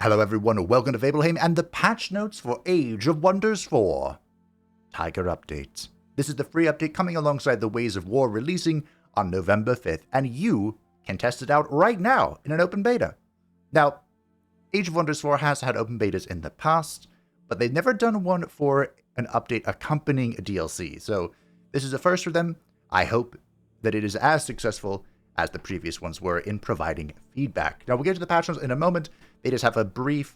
Hello everyone, welcome to Fableheim and the patch notes for Age of Wonders 4. Tiger update. This is the free update coming alongside the Ways of War releasing on November 5th, and you can test it out right now in an open beta. Now, Age of Wonders 4 has had open betas in the past, but they've never done one for an update accompanying a DLC, so this is a first for them. I hope that it is as successful as the previous ones were in providing feedback. Now, we'll get to the patch notes in a moment. They just have a brief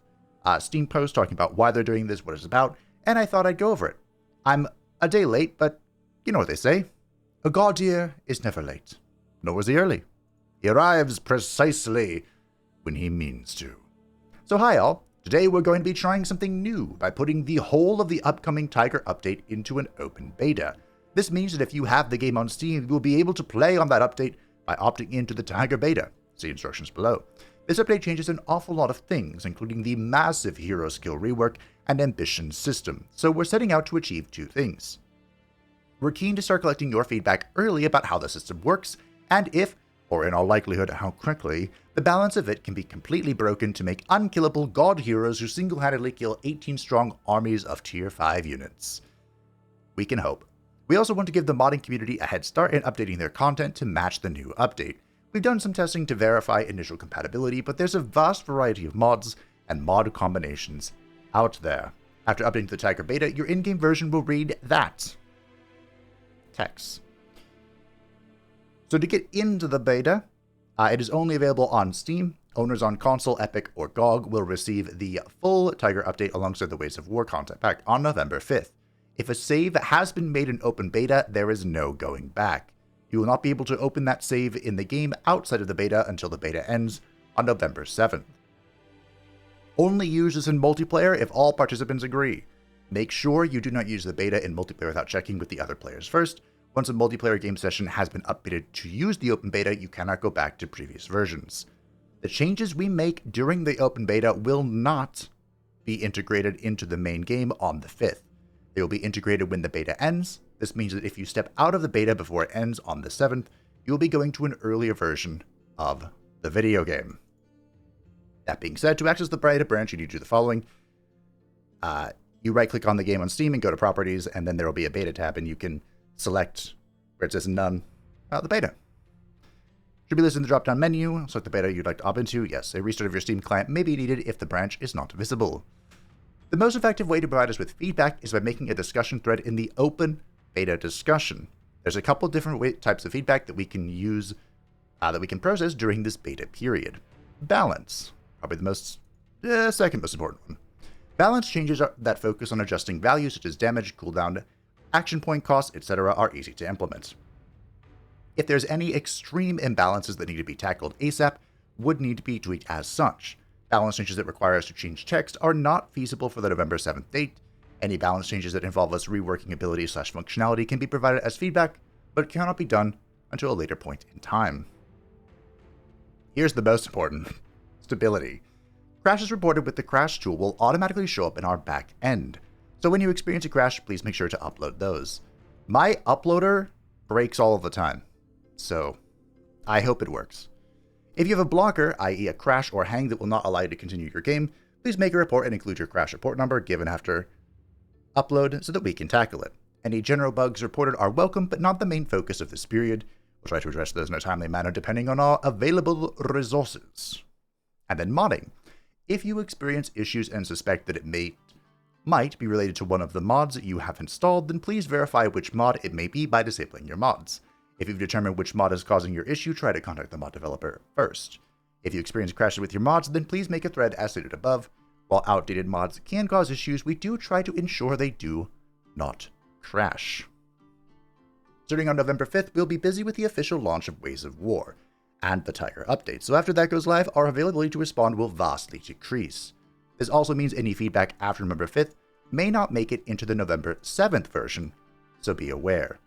Steam post talking about why they're doing this, what it's about, and I thought I'd go over it. I'm a day late, but you know what they say. A god ear is never late, nor is he early. He arrives precisely when he means to. So hi all, today we're going to be trying something new by putting the whole of the upcoming Tiger update into an open beta. This means that if you have the game on Steam, you will be able to play on that update by opting into the Tiger beta. See instructions below. This update changes an awful lot of things, including the massive hero skill rework and ambition system, so we're setting out to achieve two things. We're keen to start collecting your feedback early about how the system works, and if, or in all likelihood how quickly, the balance of it can be completely broken to make unkillable god heroes who single-handedly kill 18-strong armies of tier 5 units. We can hope. We also want to give the modding community a head start in updating their content to match the new update. We've done some testing to verify initial compatibility, but there's a vast variety of mods and mod combinations out there. After updating to the Tiger beta, your in-game version will read that text. So to get into the beta, it is only available on Steam. Owners on console, Epic, or GOG will receive the full Tiger update alongside the Ways of War content pack on November 5th. If a save has been made in open beta, there is no going back. You will not be able to open that save in the game outside of the beta until the beta ends on November 7th. Only use this in multiplayer if all participants agree. Make sure you do not use the beta in multiplayer without checking with the other players first. Once a multiplayer game session has been updated to use the open beta, you cannot go back to previous versions. The changes we make during the open beta will not be integrated into the main game on the 5th. They will be integrated when the beta ends. This means that if you step out of the beta before it ends on the 7th, you'll be going to an earlier version of the video game. That being said, to access the beta branch, you need to do the following. You right-click on the game on Steam and go to Properties, and then there will be a beta tab, and you can select where it says None, the beta. Should be listed in the drop-down menu. Select the beta you'd like to opt into. Yes, a restart of your Steam client may be needed if the branch is not visible. The most effective way to provide us with feedback is by making a discussion thread in the open beta discussion. There's a couple different types of feedback that we can use, that we can process during this beta period. Balance, probably the second most important one. Balance changes that focus on adjusting values such as damage, cooldown, action point costs, etc. are easy to implement. If there's any extreme imbalances that need to be tackled ASAP, would need to be tweaked as such. Balance changes that require us to change text are not feasible for the November 7th date. Any balance changes that involve us reworking ability/functionality can be provided as feedback, but cannot be done until a later point in time. Here's the most important. Stability. Crashes reported with the crash tool will automatically show up in our back end. So when you experience a crash, please make sure to upload those. My uploader breaks all of the time, so I hope it works. If you have a blocker, i.e. a crash or hang that will not allow you to continue your game, please make a report and include your crash report number given after upload so that we can tackle it. Any general bugs reported are welcome, but not the main focus of this period. We'll try to address those in a timely manner depending on our available resources. And then modding. If you experience issues and suspect that it might be related to one of the mods that you have installed, then please verify which mod it may be by disabling your mods. If you've determined which mod is causing your issue, try to contact the mod developer first. If you experience crashes with your mods, then please make a thread as stated above. While outdated mods can cause issues, we do try to ensure they do not crash. Starting on November 5th, we'll be busy with the official launch of Ways of War and the Tiger update, so after that goes live, our availability to respond will vastly decrease. This also means any feedback after November 5th may not make it into the November 7th version, so be aware.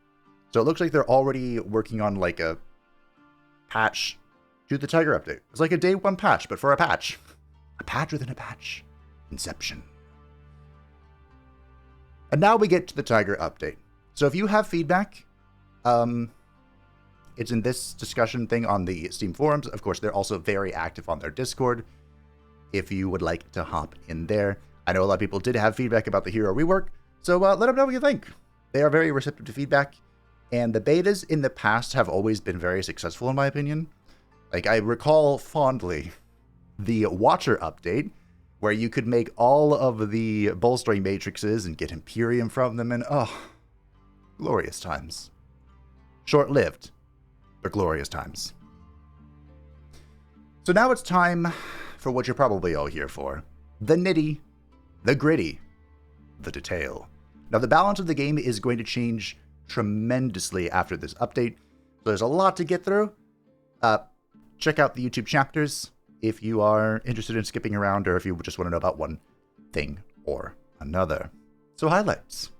So it looks like they're already working on like a patch to the Tiger update. It's like a day one patch, but for a patch. A patch within a patch. Inception. And now we get to the Tiger update. So if you have feedback, it's in this discussion thing on the Steam forums. Of course, they're also very active on their Discord. if you would like to hop in there. I know a lot of people did have feedback about the hero rework, so let them know what you think. They are very receptive to feedback, and the betas in the past have always been very successful in my opinion. Like, I recall fondly the Watcher update, where you could make all of the bolstering matrices and get Imperium from them, and glorious times. Short-lived, but glorious times. So now it's time for what you're probably all here for. The nitty, the gritty, the detail. Now, the balance of the game is going to change tremendously after this update, so there's a lot to get through. Check out the YouTube chapters if you are interested in skipping around or if you just want to know about one thing or another. So, highlights.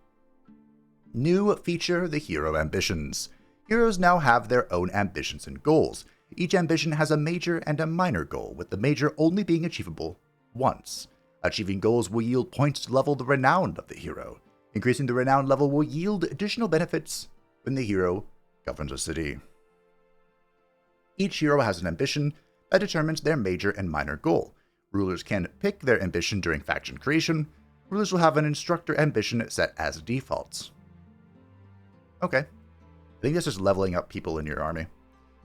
New feature, the hero ambitions. Heroes now have their own ambitions and goals. Each ambition has a major and a minor goal, with the major only being achievable once. Achieving goals will yield points to level the renown of the hero. Increasing the renown level will yield additional benefits when the hero governs a city. Each hero has an ambition that determines their major and minor goal. Rulers can pick their ambition during faction creation. Rulers will have an instructor ambition set as defaults. Okay. I think this is leveling up people in your army.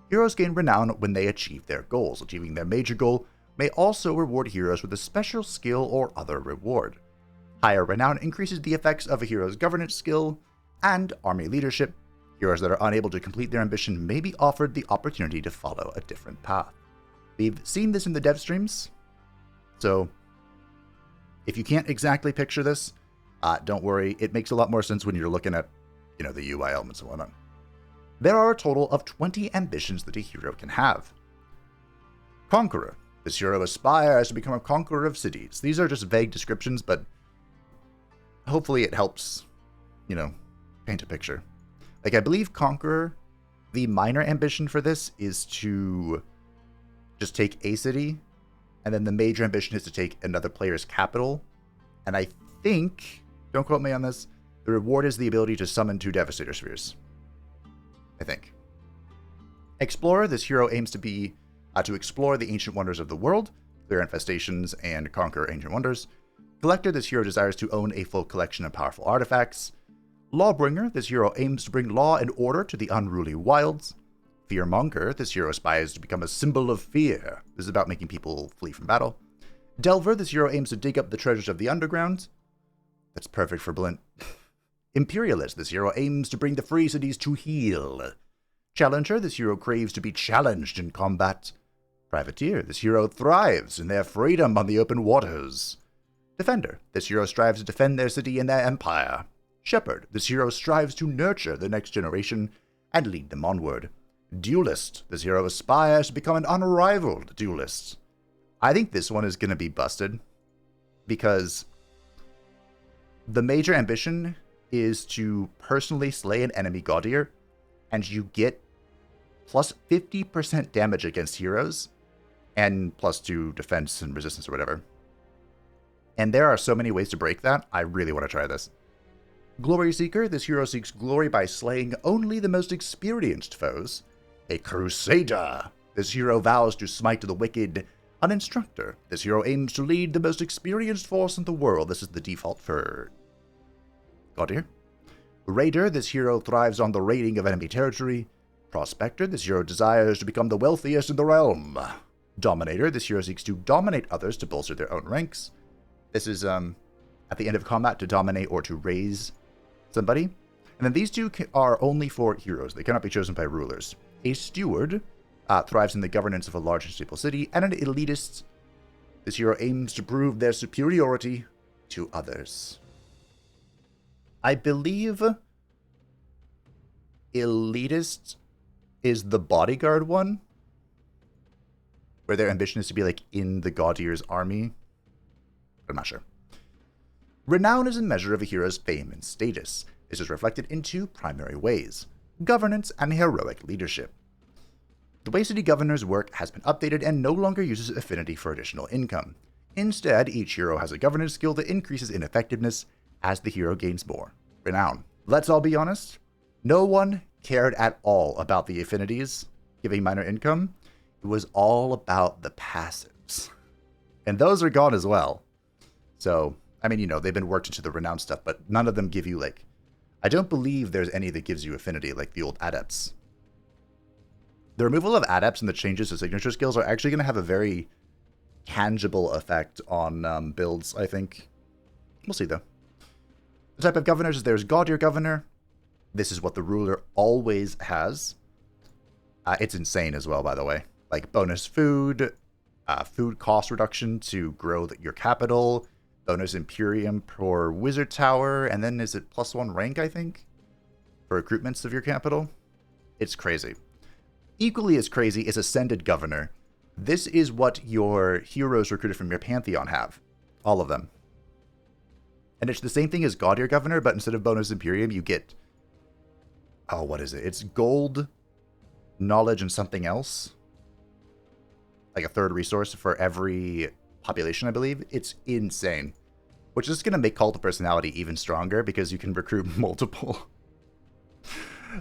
Heroes gain renown when they achieve their goals. Achieving their major goal may also reward heroes with a special skill or other reward. Higher renown increases the effects of a hero's governance skill and army leadership. Heroes that are unable to complete their ambition may be offered the opportunity to follow a different path. We've seen this in the dev streams, so if you can't exactly picture this, don't worry, it makes a lot more sense when you're looking at, the UI elements and whatnot. There are a total of 20 ambitions that a hero can have. Conqueror. This hero aspires to become a conqueror of cities. These are just vague descriptions, but hopefully it helps, paint a picture. Like, I believe Conqueror, the minor ambition for this is to just take a city, and then the major ambition is to take another player's capital. And I think, don't quote me on this, the reward is the ability to summon 2 Devastator Spheres. I think. Explorer. This hero aims to explore the ancient wonders of the world, clear infestations, and conquer ancient wonders. Collector. This hero desires to own a full collection of powerful artifacts. Lawbringer. This hero aims to bring law and order to the unruly wilds. Fearmonger. This hero aspires to become a symbol of fear. This is about making people flee from battle. Delver. This hero aims to dig up the treasures of the underground. That's perfect for Blint. Imperialist. This hero aims to bring the free cities to heel. Challenger. This hero craves to be challenged in combat. Privateer. This hero thrives in their freedom on the open waters. Defender. This hero strives to defend their city and their empire. Shepherd. This hero strives to nurture the next generation and lead them onward. Duelist. This hero aspires to become an unrivaled duelist. I think this one is going to be busted because the major ambition is to personally slay an enemy Gaudier, and you get plus 50% damage against heroes and plus 2 defense and resistance or whatever. And there are so many ways to break that. I really want to try this. Glory Seeker. This hero seeks glory by slaying only the most experienced foes. A Crusader. This hero vows to smite the wicked. An Instructor. This hero aims to lead the most experienced force in the world. This is the default for Gaudier. Raider. This hero thrives on the raiding of enemy territory. Prospector. This hero desires to become the wealthiest in the realm. Dominator. This hero seeks to dominate others to bolster their own ranks. This is at the end of combat to dominate or to raise somebody. And then these 2 are only for heroes. They cannot be chosen by rulers. A Steward thrives in the governance of a large and stable city. And an Elitist. This hero aims to prove their superiority to others. I believe Elitist is the bodyguard one, where their ambition is to be like in the Gaudier's army. I'm not sure. Renown is a measure of a hero's fame and status. This is reflected in 2 primary ways: governance and heroic leadership. The way city governors work has been updated and no longer uses affinity for additional income. Instead, each hero has a governance skill that increases in effectiveness as the hero gains more renown. Let's all be honest, no one cared at all about the affinities giving minor income. It was all about the passives. And those are gone as well. So, I mean, you know, they've been worked into the renowned stuff, but none of them give you, like... I don't believe there's any that gives you affinity, like the old adepts. The removal of adepts and the changes to signature skills are actually going to have a very tangible effect on builds, I think. We'll see, though. The type of governors is there's God Tier Governor. This is what the ruler always has. It's insane as well, by the way. Like bonus food, food cost reduction to grow your capital, bonus Imperium per Wizard Tower, and then is it +1 rank, I think? For recruitments of your capital? It's crazy. Equally as crazy is Ascended Governor. This is what your heroes recruited from your Pantheon have. All of them. And it's the same thing as God Tier Governor, but instead of bonus Imperium, you get... Oh, what is it? It's gold, knowledge, and something else. Like a third resource for every population, I believe. It's insane. Which is going to make Cult of Personality even stronger, because you can recruit multiple.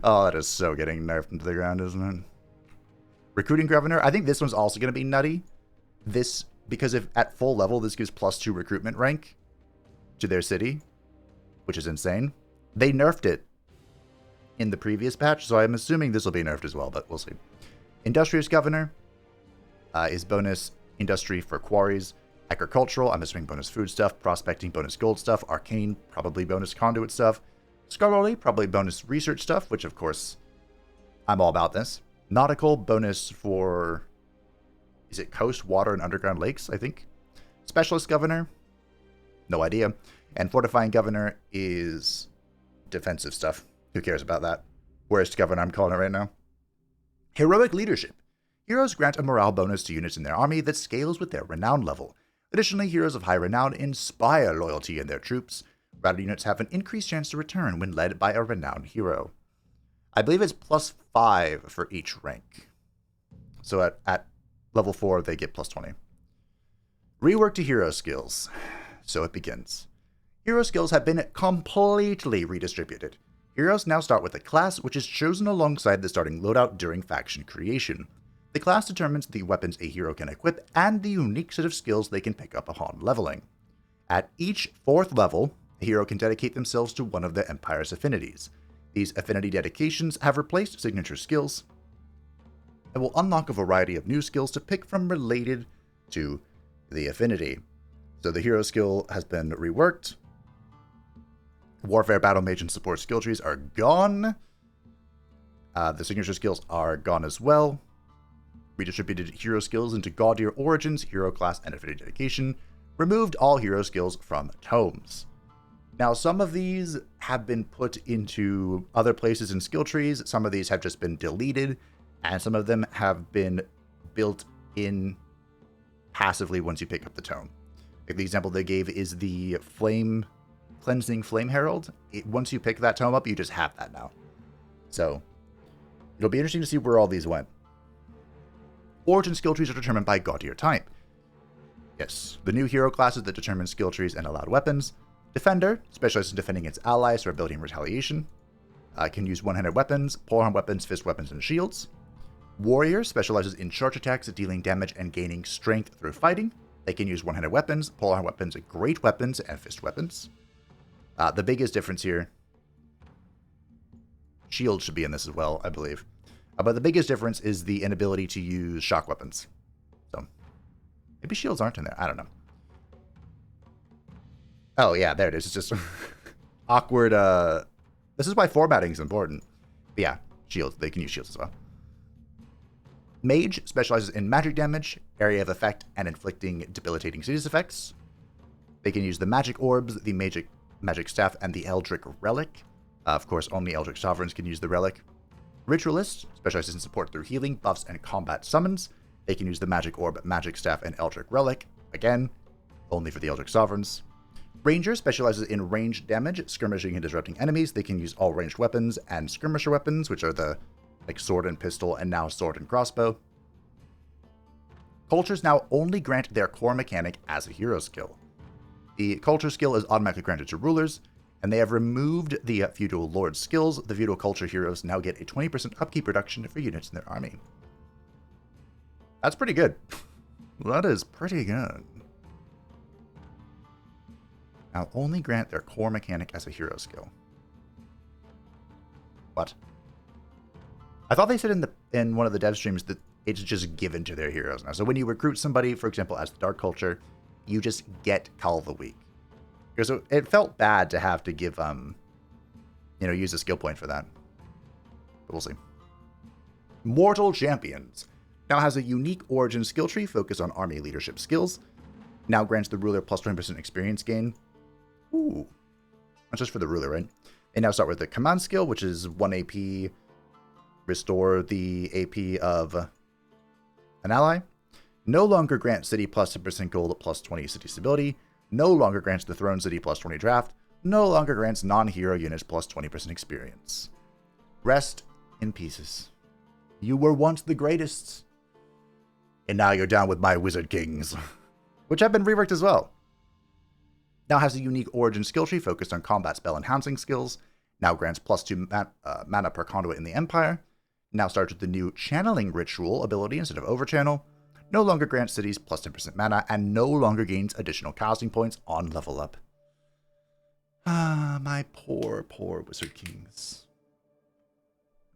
Oh, that is so getting nerfed into the ground, isn't it? Recruiting Governor, I think this one's also going to be nutty. This, because if at full level, this gives +2 recruitment rank to their city, which is insane. They nerfed it in the previous patch, so I'm assuming this will be nerfed as well, but we'll see. Industrious Governor is bonus industry for quarries. Agricultural, I'm assuming bonus food stuff. Prospecting, bonus gold stuff. Arcane, probably bonus conduit stuff. Scholarly, probably bonus research stuff, which of course, I'm all about this. Nautical, bonus for, is it coast, water, and underground lakes, I think? Specialist Governor, no idea. And Fortifying Governor is defensive stuff. Who cares about that? Worst Governor, I'm calling it right now. Heroic Leadership. Heroes grant a morale bonus to units in their army that scales with their renown level. Additionally, heroes of high renown inspire loyalty in their troops. Routed units have an increased chance to return when led by a renowned hero. I believe it's +5 for each rank. So at level 4, they get +20. Rework to hero skills. So it begins. Hero skills have been completely redistributed. Heroes now start with a class which is chosen alongside the starting loadout during faction creation. The class determines the weapons a hero can equip and the unique set of skills they can pick up upon leveling. At each 4th level, a hero can dedicate themselves to one of the Empire's affinities. These affinity dedications have replaced signature skills and will unlock a variety of new skills to pick from related to the affinity. So the hero skill has been reworked. Warfare, Battle Mage, and Support skill trees are gone. The signature skills are gone as well. Redistributed hero skills into God Tier Origins, Hero Class, and Affinity Dedication. Removed all hero skills from tomes. Now, some of these have been put into other places in skill trees. Some of these have just been deleted. And some of them have been built in passively once you pick up the tome. Like the example they gave is the Cleansing Flame Herald. Once you pick that tome up, you just have that now. So, it'll be interesting to see where all these went. Origin skill trees are determined by God Tier type. Yes, the new hero classes that determine skill trees and allowed weapons. Defender, specializes in defending its allies or ability in retaliation. Can use one-handed weapons, polearm weapons, fist weapons, and shields. Warrior, specializes in charge attacks, dealing damage and gaining strength through fighting. They can use one-handed weapons, polearm weapons, great weapons, and fist weapons. The biggest difference here... Shield should be in this as well, I believe. But the biggest difference is the inability to use shock weapons. So, maybe shields aren't in there. I don't know. Oh, yeah, there it is. It's just awkward. This is why formatting is important. But yeah, shields. They can use shields as well. Mage specializes in magic damage, area of effect, and inflicting debilitating series effects. They can use the magic orbs, the magic staff, and the Eldritch Relic. Of course, only Eldritch Sovereigns can use the relic. Ritualist specializes in support through healing, buffs, and combat summons. They can use the magic orb, magic staff, and Eldritch Relic. Again, only for the Eldritch Sovereigns. Ranger specializes in ranged damage, skirmishing and disrupting enemies. They can use all ranged weapons and skirmisher weapons, which are the sword and pistol, and now sword and crossbow. Cultures now only grant their core mechanic as a hero skill. The culture skill is automatically granted to rulers, and they have removed the feudal lord skills. The feudal culture heroes now get a 20% upkeep reduction for units in their army. That's pretty good. That is pretty good. Now only grant their core mechanic as a hero skill. What? I thought they said in one of the dev streams that it's just given to their heroes now. So when you recruit somebody, for example, as the Dark Culture, you just get Call of the Week. Because it felt bad to have to give, use a skill point for that. But we'll see. Mortal Champions now has a unique origin skill tree focused on army leadership skills. Now grants the ruler plus 20% experience gain. Ooh. That's just for the ruler, right? They now start with the command skill, which is 1 AP. Restore the AP of an ally. No longer grants city plus 10% gold plus 20 city stability. No longer grants the throne city plus 20 draft. No longer grants non-hero units plus 20% experience. Rest in pieces. You were once the greatest. And now you're down with my wizard kings. Which have been reworked as well. Now has a unique origin skill tree focused on combat spell enhancing skills. Now grants plus 2 mana per conduit in the Empire. Now starts with the new channeling ritual ability instead of overchannel. No longer grants cities plus 10% mana, and no longer gains additional casting points on level up. Ah, my poor, poor wizard kings.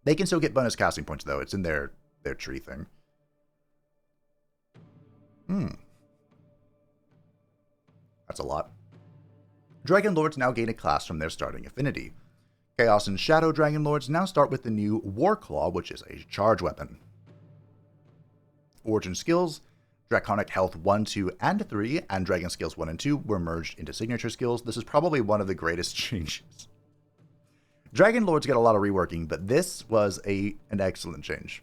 They can still get bonus casting points though. It's in their tree thing. That's a lot. Dragon Lords now gain a class from their starting affinity. Chaos and Shadow Dragon Lords now start with the new Warclaw, which is a charge weapon. Origin skills, Draconic Health 1, 2, and 3, and Dragon Skills 1 and 2 were merged into signature skills. This is probably one of the greatest changes. Dragon Lords get a lot of reworking, but this was an excellent change.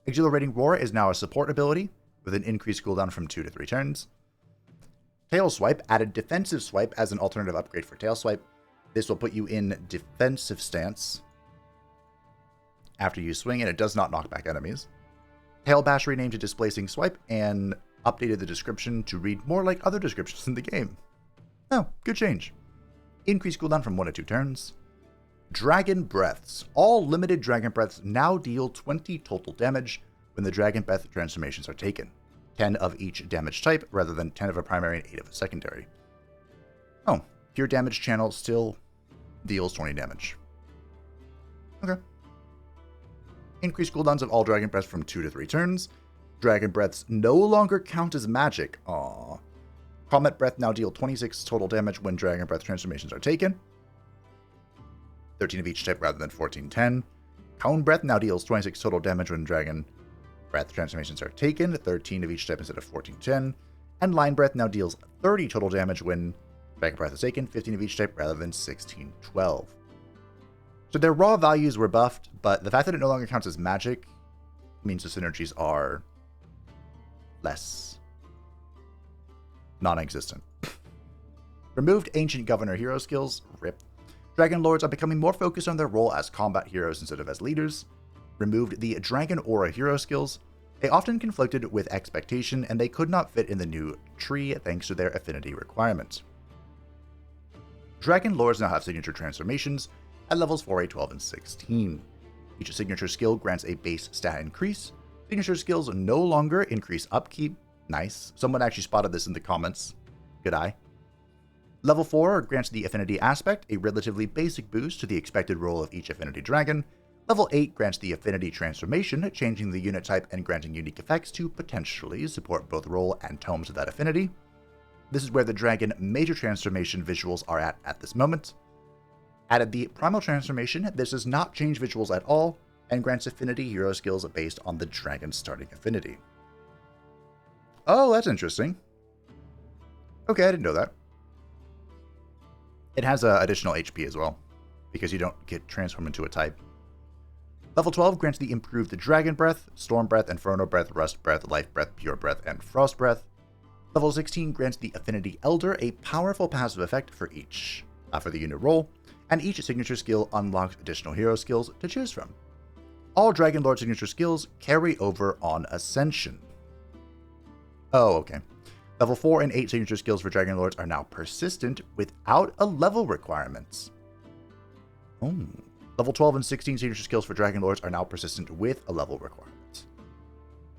Exhilarating Roar is now a support ability, with an increased cooldown from 2 to 3 turns. Tail Swipe added Defensive Swipe as an alternative upgrade for Tail Swipe. This will put you in defensive stance after you swing, and it does not knock back enemies. Tail Bash renamed to Displacing Swipe and updated the description to read more like other descriptions in the game. Oh, good change. Increased cooldown from 1 to 2 turns. Dragon Breaths. All limited Dragon Breaths now deal 20 total damage when the Dragon Breath transformations are taken. 10 of each damage type, rather than 10 of a primary and 8 of a secondary. Oh, pure damage channel still deals 20 damage. Okay. Increased cooldowns of all Dragon Breaths from 2 to 3 turns. Dragon Breaths no longer count as magic. Aww. Comet Breath now deal 26 total damage when Dragon Breath transformations are taken. 13 of each type rather than 14-10. Cone Breath now deals 26 total damage when Dragon Breath transformations are taken, 13 of each type instead of 14-10. And Line Breath now deals 30 total damage when Dragon Breath is taken, 15 of each type rather than 16-12. So their raw values were buffed, but the fact that it no longer counts as magic means the synergies are less non-existent. Removed Ancient Governor hero skills, RIP. Dragon Lords are becoming more focused on their role as combat heroes instead of as leaders. Removed the Dragon Aura hero skills. They often conflicted with expectation, and they could not fit in the new tree thanks to their affinity requirements. Dragon Lords now have signature transformations at levels 4, 8, 12, and 16. Each signature skill grants a base stat increase. Signature skills no longer increase upkeep. Nice. Someone actually spotted this in the comments. Good eye. Level 4 grants the Affinity Aspect, a relatively basic boost to the expected roll of each Affinity Dragon. Level 8 grants the Affinity Transformation, changing the unit type and granting unique effects to potentially support both roll and tomes of that affinity. This is where the Dragon Major Transformation visuals are at this moment. Added the Primal Transformation. This does not change visuals at all, and grants Affinity hero skills based on the Dragon's starting affinity. Oh, that's interesting. Okay, I didn't know that. It has additional HP as well, because you don't get transformed into a type. Level 12 grants the improved Dragon Breath, Storm Breath, Inferno Breath, Rust Breath, Life Breath, Pure Breath, and Frost Breath. Level 16 grants the Affinity Elder, a powerful passive effect for the unit roll, and each signature skill unlocks additional hero skills to choose from. All Dragon Lord signature skills carry over on Ascension. Oh, okay. Level 4 and 8 signature skills for Dragon Lords are now persistent without a level requirement. Oh. Level 12 and 16 signature skills for Dragon Lords are now persistent with a level requirement.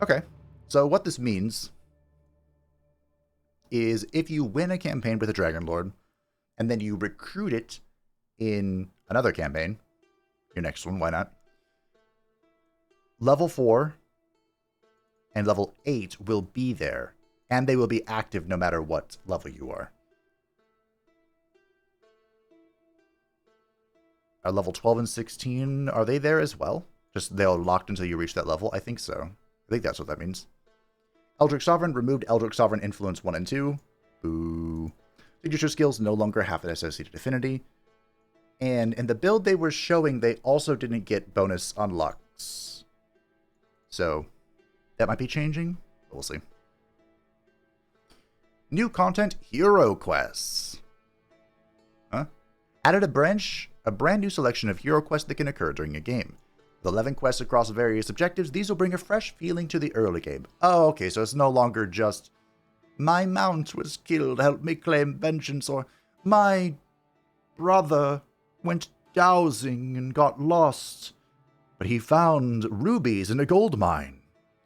Okay, so what this means is if you win a campaign with a Dragon Lord, and then you recruit it in another campaign, your next one, why not? Level 4 and level 8 will be there, and they will be active no matter what level you are. Are level 12 and 16, are they there as well? Just they're locked until you reach that level? I think so. I think that's what that means. Eldritch Sovereign removed Eldritch Sovereign Influence 1 and 2. Boo. Signature skills no longer have an associated affinity. And in the build they were showing, they also didn't get bonus unlocks. So, that might be changing. But we'll see. New content, Hero Quests. Huh? Added a brand new selection of hero quests that can occur during a game. With 11 quests across various objectives, these will bring a fresh feeling to the early game. Oh, okay, so it's no longer just, my mount was killed, help me claim vengeance, or my brother went dowsing and got lost, but he found rubies in a gold mine.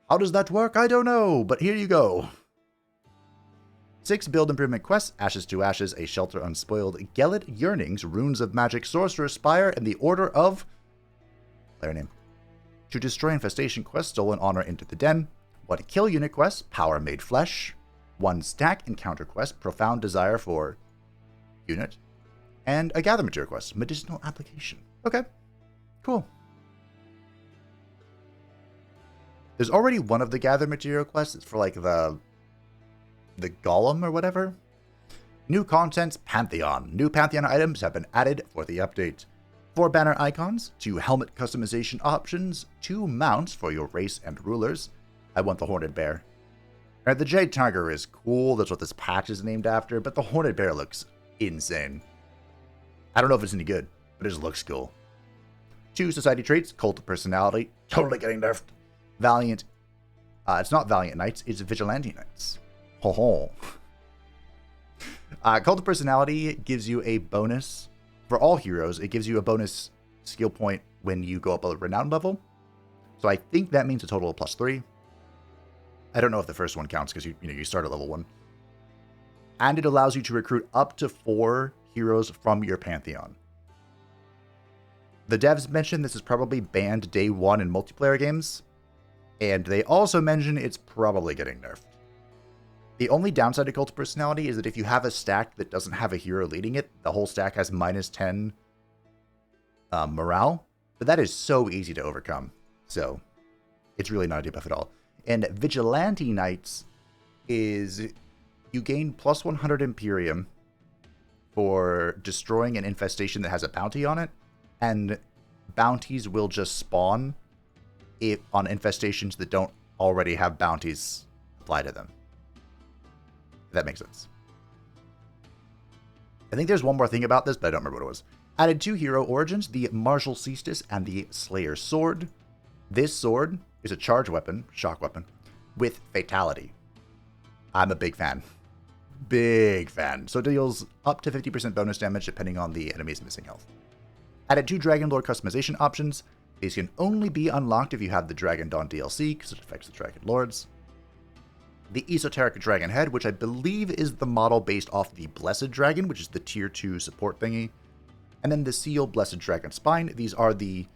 How does that work? I don't know, but here you go. 6 build improvement quests, Ashes to Ashes, A Shelter Unspoiled, Gelid Yearnings, Runes of Magic, Sorcerer's Spire, and the Order of... Player name. To destroy infestation quest, Stolen Honor into the Den. 1 kill unit quest, Power Made Flesh. 1 stack encounter quest, Profound Desire for unit. And a gather material quest, Medicinal Application. Okay, cool. There's already one of the gather material quests. It's for like the golem or whatever. New contents, Pantheon. New Pantheon items have been added for the update. 4 banner icons, 2 helmet customization options, 2 mounts for your race and rulers. I want the Horned Bear. The Jade Tiger is cool, that's what this patch is named after, but the Horned Bear looks insane. I don't know if it's any good, but it just looks cool. 2 society traits, Cult of Personality, totally getting nerfed. Valiant, it's not Valiant Knights, it's Vigilante Knights. Ho ho. Cult of Personality gives you a bonus. For all heroes, it gives you a bonus skill point when you go up a renown level. So I think that means a total of +3. I don't know if the first one counts because you start at level 1. And it allows you to recruit up to 4 heroes from your Pantheon. The devs mentioned this is probably banned day 1 in multiplayer games. And they also mention it's probably getting nerfed. The only downside to Cult of Personality is that if you have a stack that doesn't have a hero leading it, the whole stack has -10 morale. But that is so easy to overcome. So, it's really not a debuff at all. And Vigilante Knights is you gain +100 Imperium for destroying an infestation that has a bounty on it. And bounties will just spawn on infestations that don't already have bounties apply to them. If that makes sense. I think there's one more thing about this, but I don't remember what it was. Added 2 hero origins, the Martial Cestus and the Slayer's Sword. This sword is a charge weapon, shock weapon, with fatality. I'm a big fan. Big fan. So it deals up to 50% bonus damage depending on the enemy's missing health. Added 2 Dragon Lord customization options. These can only be unlocked if you have the Dragon Dawn DLC, because it affects the Dragon Lords. The Esoteric Dragon Head, which I believe is the model based off the Blessed Dragon, which is the tier 2 support thingy. And then the Seal Blessed Dragon Spine. These are the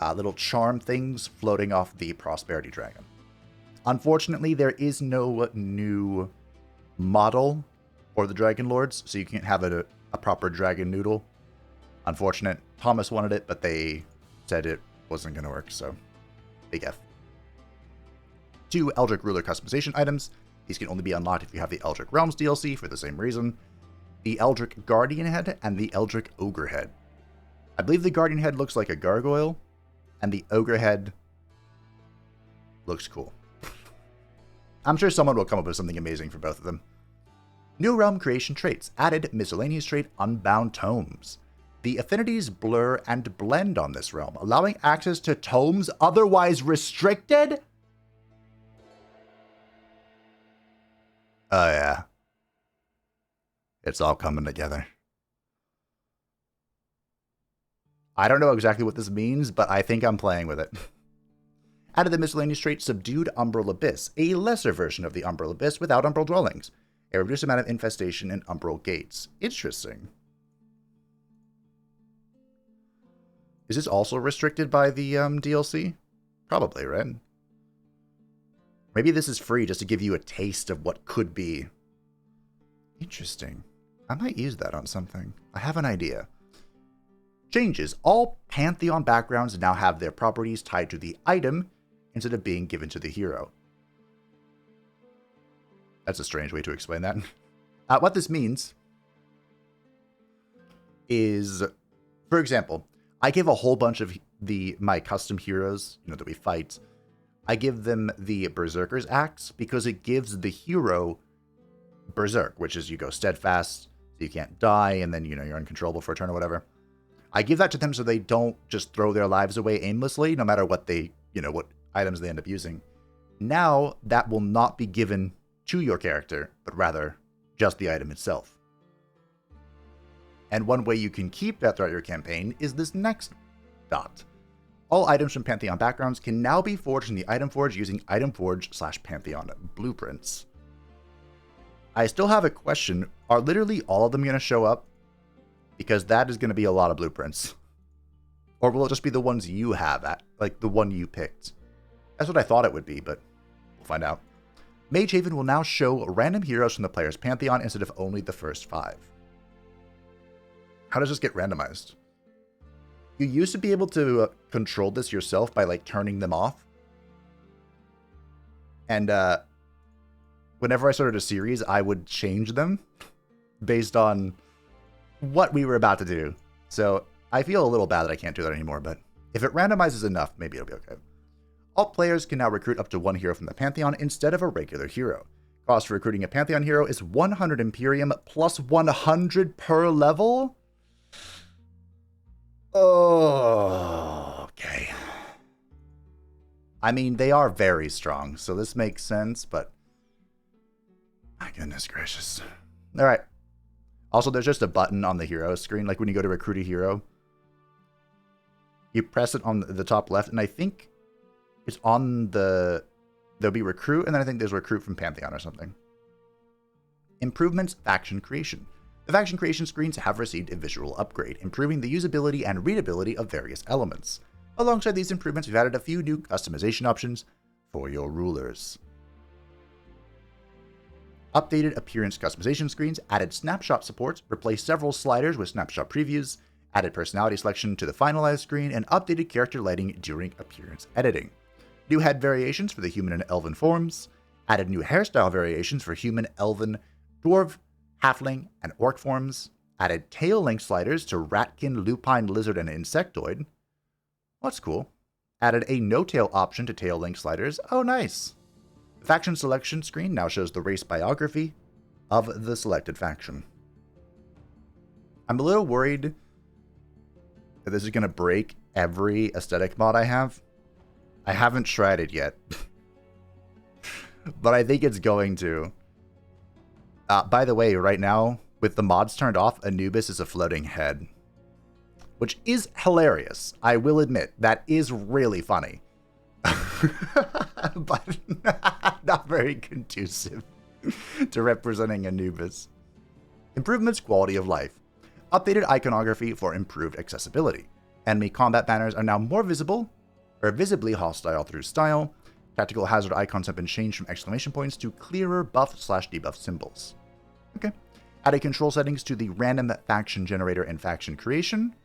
little charm things floating off the Prosperity Dragon. Unfortunately, there is no new model for the Dragon Lords, so you can't have a proper Dragon Noodle. Unfortunate. Thomas wanted it, but they said it wasn't going to work, so big F. 2 Eldritch Ruler customization items. These can only be unlocked if you have the Eldritch Realms DLC for the same reason. The Eldritch Guardian Head and the Eldritch Ogre Head. I believe the Guardian Head looks like a gargoyle, and the Ogre Head looks cool. I'm sure someone will come up with something amazing for both of them. New Realm Creation traits. Added miscellaneous trait Unbound Tomes. The affinities blur and blend on this realm, allowing access to tomes otherwise restricted? Oh yeah. It's all coming together. I don't know exactly what this means, but I think I'm playing with it. Added the miscellaneous trait Subdued Umbral Abyss, a lesser version of the Umbral Abyss without umbral dwellings. A reduced amount of infestation in umbral gates. Interesting. Is this also restricted by the DLC? Probably, right? Maybe this is free just to give you a taste of what could be. Interesting. I might use that on something. I have an idea. Changes. All Pantheon backgrounds now have their properties tied to the item instead of being given to the hero. That's a strange way to explain that. What this means is, for example, I give a whole bunch of my custom heroes, that we fight. I give them the Berserker's Axe because it gives the hero Berserk, which is you go steadfast, so you can't die, and then, you're uncontrollable for a turn or whatever. I give that to them so they don't just throw their lives away aimlessly, no matter what they, what items they end up using. Now, that will not be given to your character, but rather just the item itself. And one way you can keep that throughout your campaign is this next dot. All items from Pantheon backgrounds can now be forged in the Item Forge using itemforge/Pantheon blueprints. I still have a question. Are literally all of them going to show up? Because that is going to be a lot of blueprints. Or will it just be the ones you have, like the one you picked? That's what I thought it would be, but we'll find out. Magehaven will now show random heroes from the player's Pantheon instead of only the first 5. How does this get randomized? You used to be able to control this yourself by, turning them off. And whenever I started a series, I would change them based on what we were about to do. So I feel a little bad that I can't do that anymore, but if it randomizes enough, maybe it'll be okay. All players can now recruit up to 1 hero from the Pantheon instead of a regular hero. Cost for recruiting a Pantheon hero is 100 Imperium plus 100 per level? Oh, okay. I mean, they are very strong, so this makes sense, but my goodness gracious. All right. Also, there's just a button on the hero screen, like when you go to recruit a hero. You press it on the top left, and I think it's on there'll be recruit, and then I think there's recruit from Pantheon or something. Improvements, faction creation. The faction creation screens have received a visual upgrade, improving the usability and readability of various elements. Alongside these improvements, we've added a few new customization options for your rulers. Updated appearance customization screens, added snapshot support, replaced several sliders with snapshot previews, added personality selection to the finalized screen, and updated character lighting during appearance editing. New head variations for the human and elven forms, added new hairstyle variations for human, elven, dwarf, halfling, and orc forms, added tail length sliders to ratkin, lupine, lizard, and insectoid. That's cool. Added a no-tail option to tail length sliders. Oh, nice. The faction selection screen now shows the race biography of the selected faction. I'm a little worried that this is going to break every aesthetic mod I have. I haven't tried it yet, but I think it's going to. By the way, right now, with the mods turned off, Anubis is a floating head, which is hilarious. I will admit, that is really funny, but not very conducive to representing Anubis. Improvements, quality of life. Updated iconography for improved accessibility. Enemy combat banners are now more visible, or visibly hostile through style. Tactical hazard icons have been changed from exclamation points to clearer buff/debuff symbols. Okay. Added control settings to the random faction generator and faction creation.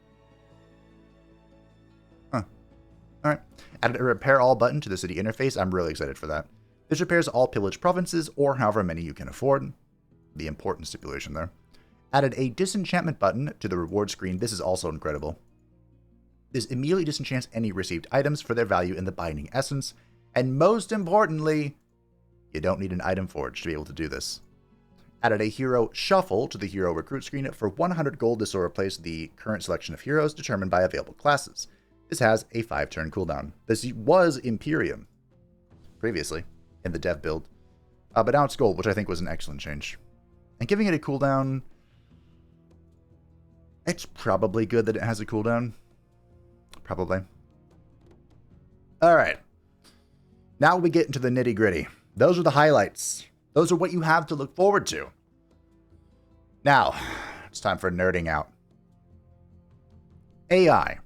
Alright. Added a repair all button to the city interface. I'm really excited for that. This repairs all pillaged provinces, or however many you can afford. The important stipulation there. Added a disenchantment button to the reward screen. This is also incredible. This immediately disenchants any received items for their value in the binding essence. And most importantly, you don't need an item forge to be able to do this. Added a hero shuffle to the hero recruit screen. For 100 gold, this will replace the current selection of heroes determined by available classes. This has a 5-turn cooldown. This was Imperium previously in the dev build, but now it's gold, which I think was an excellent change. And giving it a cooldown, it's probably good that it has a cooldown. Probably. Alright. Now we get into the nitty-gritty. Those are the highlights. Those are what you have to look forward to. Now, it's time for nerding out. AI.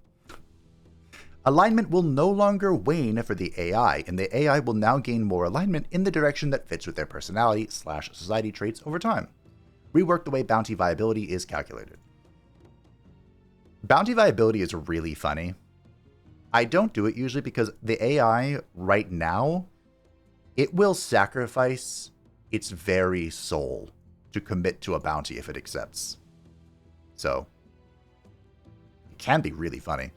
Alignment will no longer wane for the AI, and the AI will now gain more alignment in the direction that fits with their personality/society traits over time. Rework the way bounty viability is calculated. Bounty viability is really funny. I don't do it usually because the AI right now, it will sacrifice its very soul to commit to a bounty if it accepts. So, it can be really funny.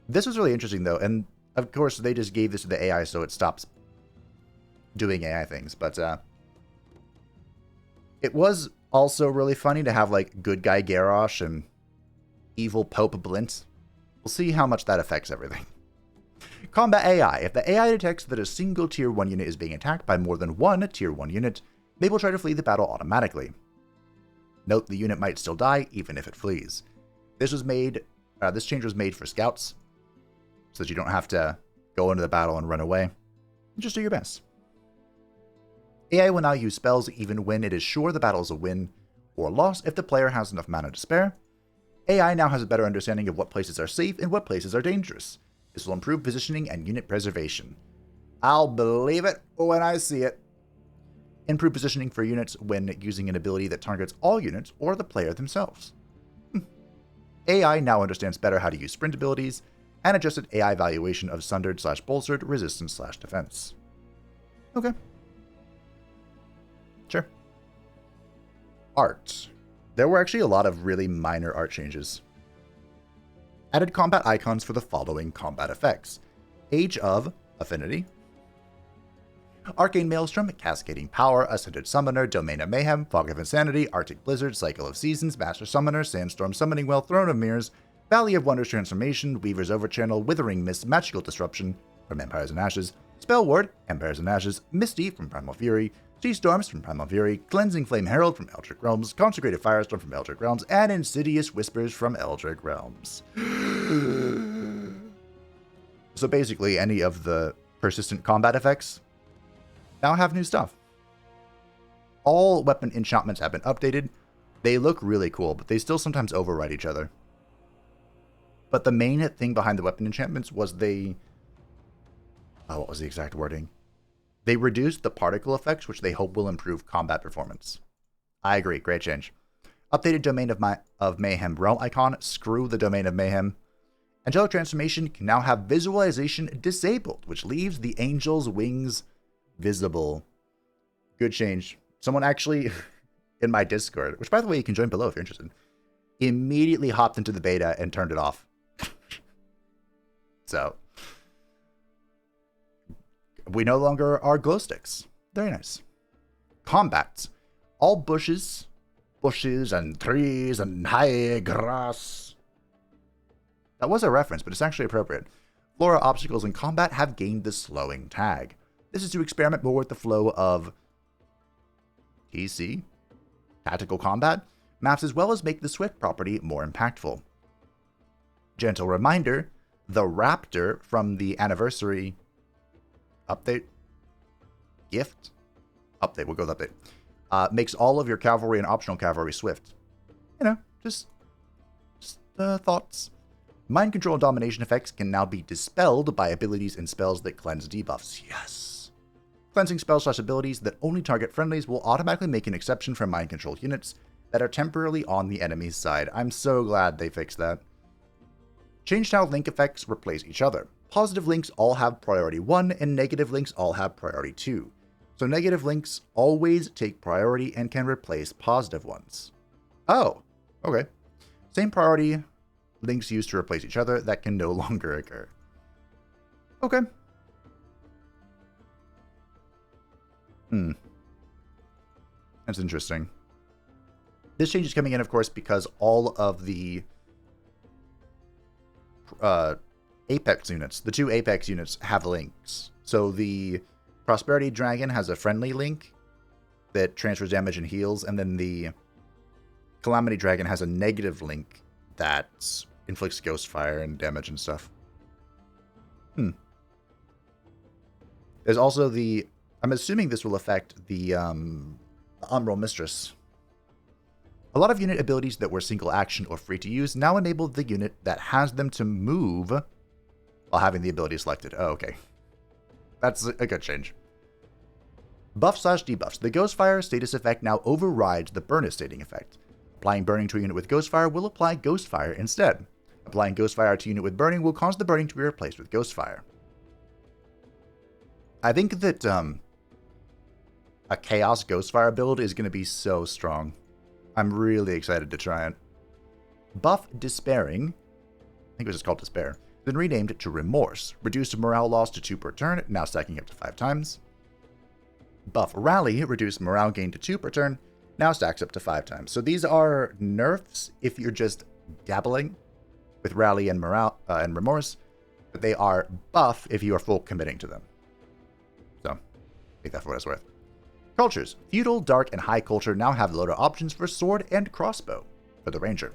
This was really interesting, though, and of course, they just gave this to the AI so it stops doing AI things, but it was also really funny to have, like, good guy Garrosh and evil Pope Blint. We'll see how much that affects everything. Combat AI. If the AI detects that a single Tier 1 unit is being attacked by more than one Tier 1 unit, they will try to flee the battle automatically. Note the unit might still die, even if it flees. This change was made for scouts, so that you don't have to go into the battle and run away. Just do your best. AI will now use spells even when it is sure the battle is a win or loss if the player has enough mana to spare. AI now has a better understanding of what places are safe and what places are dangerous. This will improve positioning and unit preservation. I'll believe it when I see it. Improve positioning for units when using an ability that targets all units or the player themselves. AI now understands better how to use sprint abilities and adjusted AI valuation of sundered/bolstered resistance/defense. Okay. Sure. Art. There were actually a lot of really minor art changes. Added combat icons for the following combat effects. Age of Affinity, Arcane Maelstrom, Cascading Power, Ascended Summoner, Domain of Mayhem, Fog of Insanity, Arctic Blizzard, Cycle of Seasons, Master Summoner, Sandstorm Summoning Well, Throne of Mirrors, Valley of Wonders Transformation, Weaver's Overchannel, Withering Mist, Magical Disruption from Empires and Ashes, Spell Ward, Empires and Ashes, Misty from Primal Fury, Sea Storms from Primal Fury, Cleansing Flame Herald from Eldritch Realms, Consecrated Firestorm from Eldritch Realms, and Insidious Whispers from Eldritch Realms. So basically, any of the persistent combat effects now have new stuff. All weapon enchantments have been updated. They look really cool, but they still sometimes override each other. But the main thing behind the weapon enchantments was what was the exact wording? They reduced the particle effects, which they hope will improve combat performance. I agree, great change. Updated Domain of Mayhem realm icon, screw the Domain of Mayhem. Angelic Transformation can now have visualization disabled, which leaves the angel's wings visible. Good change. Someone actually, in my Discord, which by the way you can join below if you're interested, immediately hopped into the beta and turned it off. So, we no longer are glow sticks. Very nice. Combat. All bushes and trees and high grass. That was a reference, but it's actually appropriate. Flora obstacles in combat have gained the slowing tag. This is to experiment more with the flow of TC, tactical combat, maps, as well as make the swift property more impactful. Gentle reminder, the Raptor from the anniversary update, gift, update, we'll go with update, makes all of your cavalry and optional cavalry swift. You know, just thoughts. Mind control and domination effects can now be dispelled by abilities and spells that cleanse debuffs. Yes! Cleansing spells/abilities that only target friendlies will automatically make an exception for mind control units that are temporarily on the enemy's side. I'm so glad they fixed that. Changed how link effects replace each other. Positive links all have priority 1, and negative links all have priority 2. So negative links always take priority and can replace positive ones. Oh, okay. Same priority links used to replace each other that can no longer occur. Okay. That's interesting. This change is coming in, of course, because all of the Apex units, the 2 Apex units, have links. So the Prosperity Dragon has a friendly link that transfers damage and heals, and then the Calamity Dragon has a negative link that inflicts ghost fire and damage and stuff. There's also the... I'm assuming this will affect the Umbral Mistress. A lot of unit abilities that were single action or free to use now enable the unit that has them to move while having the ability selected. Oh, okay. That's a good change. Buff/debuffs. The Ghostfire status effect now overrides the Burn stating effect. Applying Burning to a unit with Ghostfire will apply Ghostfire instead. Applying Ghostfire to a unit with Burning will cause the Burning to be replaced with Ghostfire. I think that a Chaos Ghostfire build is going to be so strong. I'm really excited to try it. Buff Despairing, I think it was just called Despair, then renamed to Remorse. Reduced morale loss to 2 per turn, now stacking up to 5 times. Buff Rally, reduced morale gain to 2 per turn, now stacks up to 5 times. So these are nerfs if you're just dabbling with Rally and morale and Remorse, but they are buff if you are full committing to them. So, take that for what it's worth. Cultures. Feudal, Dark, and High Culture now have loader options for Sword and Crossbow for the Ranger.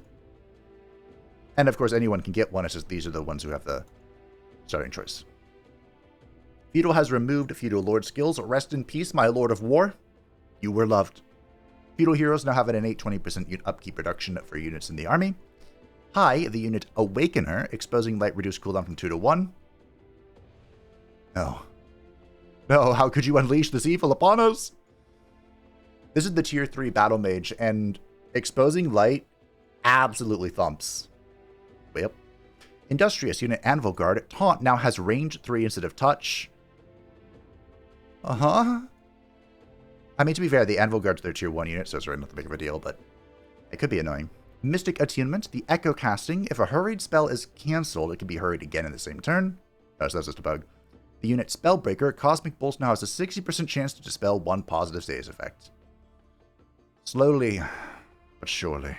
And of course, anyone can get one, it's just these are the ones who have the starting choice. Feudal has removed Feudal Lord skills. Rest in peace, my Lord of War. You were loved. Feudal heroes now have an innate 20% upkeep reduction for units in the army. High, the unit Awakener, exposing light reduced cooldown from 2 to 1. No. No, how could you unleash this evil upon us? This is the tier 3 battle mage, and exposing light absolutely thumps. Yep. Industrious unit Anvil Guard. Taunt now has range 3 instead of touch. Uh-huh. I mean, to be fair, the Anvil Guard's their tier 1 unit, so it's really not that big of a deal, but it could be annoying. Mystic Attunement. The Echo Casting. If a hurried spell is cancelled, it can be hurried again in the same turn. Oh, so that's just a bug. The unit Spellbreaker. Cosmic Pulse now has a 60% chance to dispel 1 positive status effect. Slowly, but surely,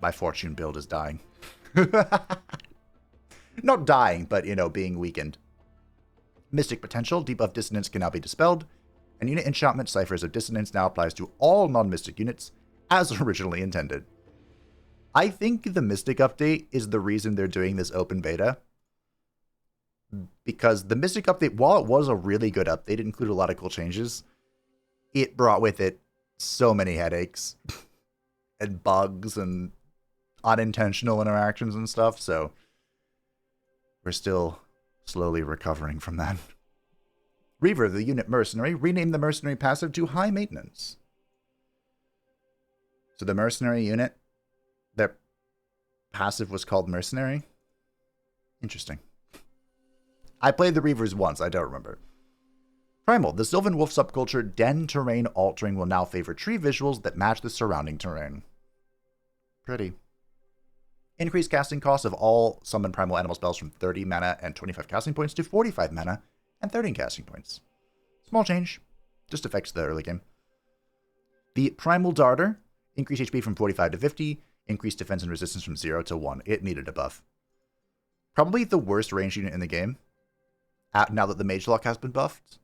my Fortune build is dying. Not dying, but, being weakened. Mystic Potential. Debuff Dissonance can now be dispelled. And unit enchantment Ciphers of Dissonance now applies to all non-Mystic units, as originally intended. I think the Mystic update is the reason they're doing this open beta. Because the Mystic update, while it was a really good update, it included a lot of cool changes, it brought with it so many headaches and bugs and unintentional interactions and stuff, so we're still slowly recovering from that. Reaver, the unit Mercenary, renamed the Mercenary passive to High Maintenance. So the Mercenary unit, their passive was called Mercenary? Interesting. I played the Reavers once, I don't remember. Primal, the Sylvan Wolf subculture Den terrain altering will now favor tree visuals that match the surrounding terrain. Pretty. Increased casting costs of all summon primal animal spells from 30 mana and 25 casting points to 45 mana and 13 casting points. Small change, just affects the early game. The Primal Darter, increased HP from 45 to 50, increased defense and resistance from 0 to 1. It needed a buff. Probably the worst range unit in the game, now that the Mage Lock has been buffed.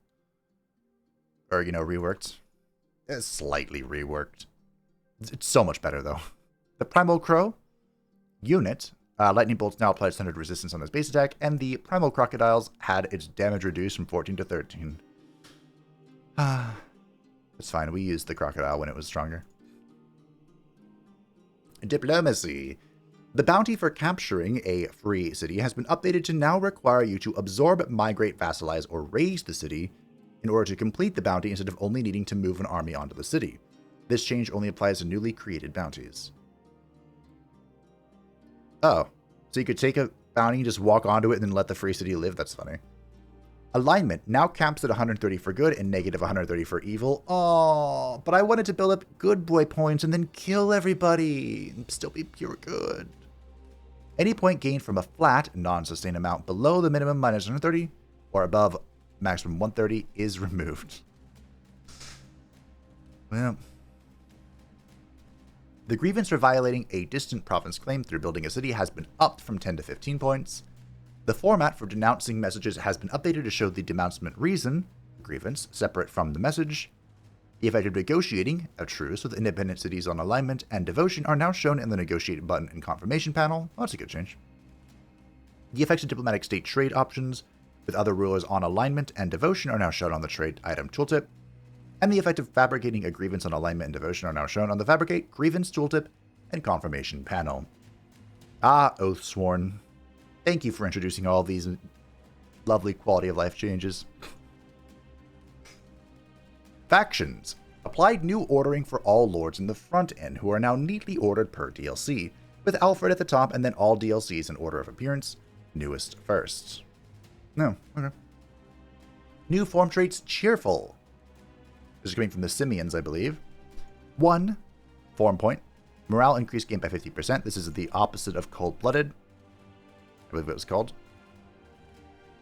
Or, reworked. It's slightly reworked. It's so much better, though. The Primal Crow unit, Lightning Bolts now applies standard resistance on its base attack, and the Primal Crocodiles had its damage reduced from 14 to 13. It's fine, we used the Crocodile when it was stronger. Diplomacy. The bounty for capturing a free city has been updated to now require you to absorb, migrate, vassalize, or raise the city in order to complete the bounty instead of only needing to move an army onto the city. This change only applies to newly created bounties. Oh, so you could take a bounty and just walk onto it and then let the free city live? That's funny. Alignment now caps at 130 for good and negative 130 for evil. Oh, but I wanted to build up good boy points and then kill everybody and still be pure good. Any point gained from a flat, non-sustained amount below the minimum minus 130 or above maximum 130 is removed. Well, the grievance for violating a distant province claim through building a city has been upped from 10 to 15 points. The format for denouncing messages has been updated to show the denouncement reason, grievance, separate from the message. The effect of negotiating a truce with independent cities on alignment and devotion are now shown in the negotiate button and confirmation panel. Oh, that's a good change. The effects of diplomatic state trade options with other rulers on alignment and devotion are now shown on the trade item tooltip. And the effect of fabricating a grievance on alignment and devotion are now shown on the fabricate, grievance tooltip, and confirmation panel. Ah, Oath Sworn. Thank you for introducing all these lovely quality of life changes. Factions. Applied new ordering for all lords in the front end, who are now neatly ordered per DLC, with Alfred at the top and then all DLCs in order of appearance, newest first. No, okay. New form traits, Cheerful. This is coming from the Simians, I believe. 1. Form point. Morale increase gained by 50%. This is the opposite of Cold-Blooded. I believe it was called.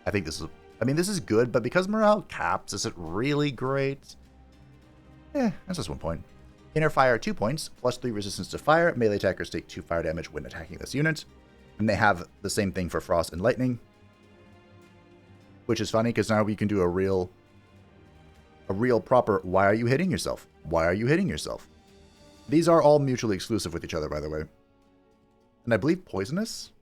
I think this is... I mean, this is good, but because morale caps, is it really great? That's just 1 point. Inner Fire, 2 points. +3 resistance to fire. Melee attackers take 2 fire damage when attacking this unit. And they have the same thing for Frost and Lightning. Which is funny, because now we can do a real proper, why are you hitting yourself? Why are you hitting yourself? These are all mutually exclusive with each other, by the way. And I believe Poisonous?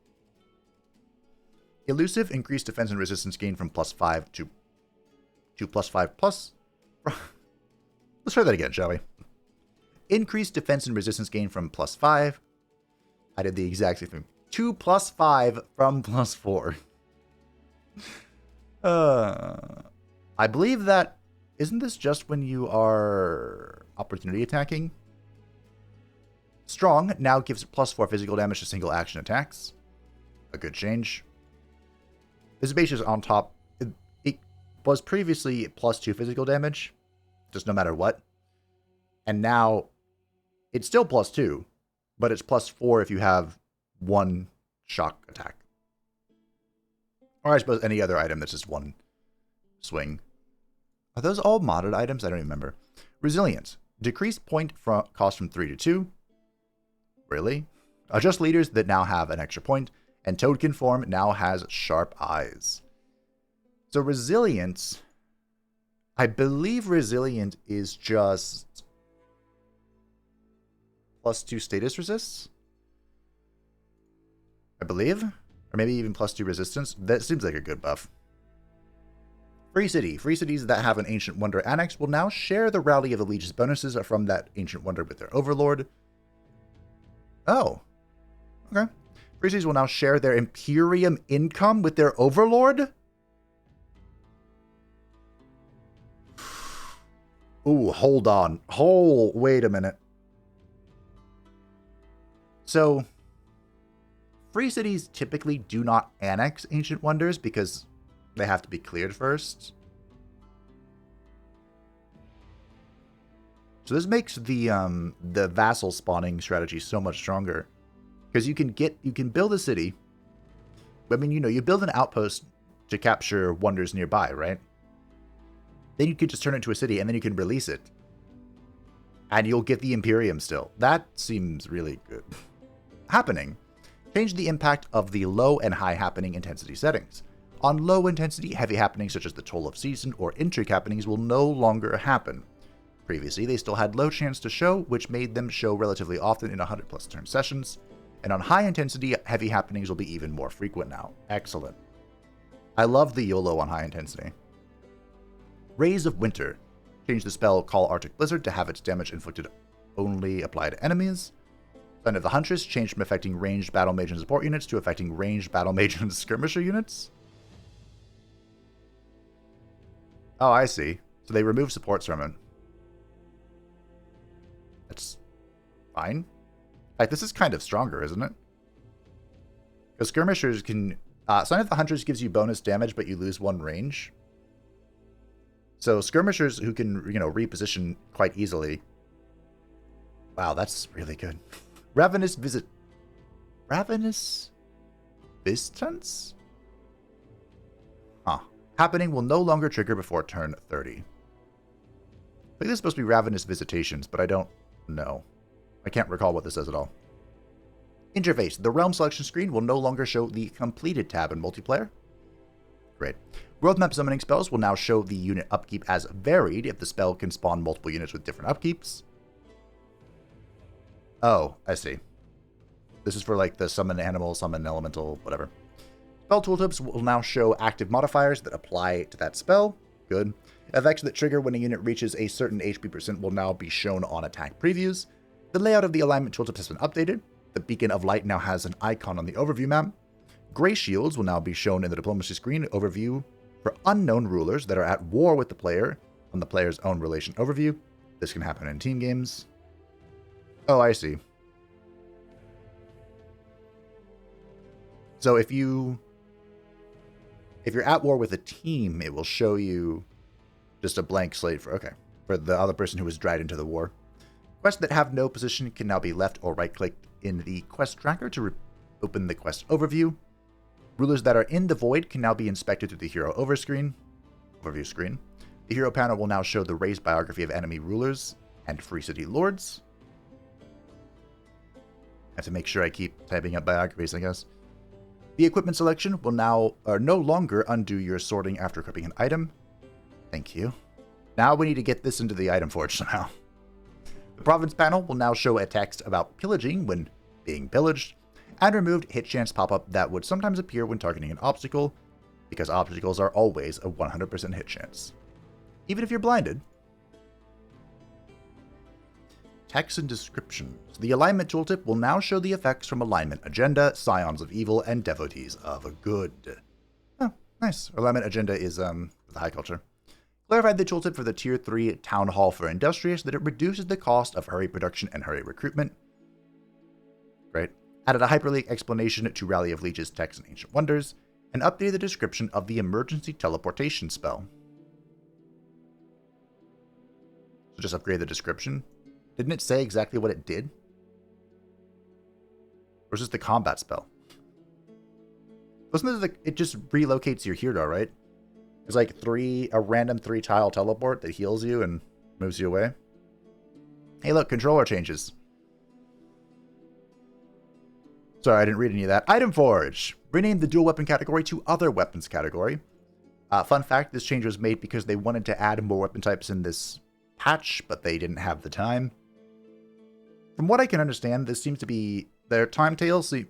Elusive, increased defense and resistance gain from +5 to +5+. Let's try that again, shall we? Increased defense and resistance gain from +5. I did the exact same thing. To +5 from +4. I believe that... Isn't this just when you are opportunity attacking? Strong now gives +4 physical damage to single action attacks. A good change. This base is on top. It was previously +2 physical damage, just no matter what. And now it's still +2, but it's +4 if you have 1 shock attack. Or I suppose any other item that's just 1 swing. Are those all modded items? I don't even remember. Resilience. Decreased point cost from 3 to 2. Really? Adjust leaders that now have an extra point. And Toadkin form now has sharp eyes. So Resilience... I believe Resilient is just... +2 status resists? I believe? Or maybe even +2 resistance? That seems like a good buff. Free City. Free cities that have an Ancient Wonder annex will now share the Rally of Allegiance bonuses from that Ancient Wonder with their Overlord. Oh. Okay. Free cities will now share their Imperium income with their Overlord? Ooh, hold on. Wait a minute. So, free cities typically do not annex Ancient Wonders because they have to be cleared first. So this makes the vassal spawning strategy so much stronger. Because you can build a city. I mean, you build an outpost to capture wonders nearby, right? Then you could just turn it into a city and then you can release it. And you'll get the Imperium still. That seems really good. Happening. Change the impact of the low and high happening intensity settings. On low intensity, heavy happenings such as the Toll of Season or Intrigue happenings will no longer happen. Previously, they still had low chance to show, which made them show relatively often in 100+ turn sessions. And on high intensity, heavy happenings will be even more frequent now. Excellent. I love the YOLO on high intensity. Rays of Winter. Change the spell Call Arctic Blizzard to have its damage inflicted only apply to enemies. Sign of the Huntress changed from affecting ranged battle mage and support units to affecting ranged battle mage and skirmisher units. Oh, I see. So they remove supports from it. That's fine. In fact, this is kind of stronger, isn't it? Because skirmishers can... Sign of the Huntress gives you bonus damage, but you lose 1 range. So skirmishers who can, reposition quite easily. Wow, that's really good. Ravenous Visitants? Huh. Happening will no longer trigger before turn 30. I think this is supposed to be Ravenous Visitations, but I don't know. I can't recall what this says at all. Interface. The Realm selection screen will no longer show the completed tab in multiplayer. Great. World map summoning spells will now show the unit upkeep as varied if the spell can spawn multiple units with different upkeeps. Oh, I see. This is for like the summon animal, summon elemental, whatever. Spell tooltips will now show active modifiers that apply to that spell. Good. Effects that trigger when a unit reaches a certain HP percent will now be shown on attack previews. The layout of the alignment tooltip has been updated. The Beacon of Light now has an icon on the overview map. gray shields will now be shown in the diplomacy screen overview for unknown rulers that are at war with the player on the player's own relation overview. This can happen in team games. Oh, I see. So if you're at war with a team, it will show you just a blank slate for the other person who was dragged into the war. Quests that have no position can now be left or right-clicked in the quest tracker to open the quest overview. Rulers that are in the void can now be inspected through the hero overview screen. The hero panel will now show the race biography of enemy rulers and free city lords. I have to make sure I keep typing up biographies, I guess. The equipment selection will now no longer undo your sorting after equipping an item. Thank you. Now we need to get this into the item forge somehow. The province panel will now show a text about pillaging when being pillaged, and removed hit chance pop-up that would sometimes appear when targeting an obstacle, because obstacles are always a 100% hit chance. Even if you're blinded. Text and descriptions. The alignment tooltip will now show the effects from Alignment Agenda, Scions of Evil, and Devotees of Good. Oh, nice. Alignment Agenda is the high culture. Clarified the tooltip for the Tier 3 Town Hall for Industrious that it reduces the cost of hurry production and hurry recruitment. Great. Added a hyperlink explanation to Rally of Leeches Text and Ancient Wonders, and updated the description of the emergency teleportation spell. So just upgrade the description. Didn't it say exactly what it did? Or is this the combat spell? Wasn't it it just relocates your hero, right? It's like a random 3-tile teleport that heals you and moves you away. Hey look, controller changes. Sorry, I didn't read any of that. Item Forge. Renamed the dual weapon category to other weapons category. Fun fact, this change was made because they wanted to add more weapon types in this patch, but they didn't have the time. From what I can understand, this seems to be their timetable seems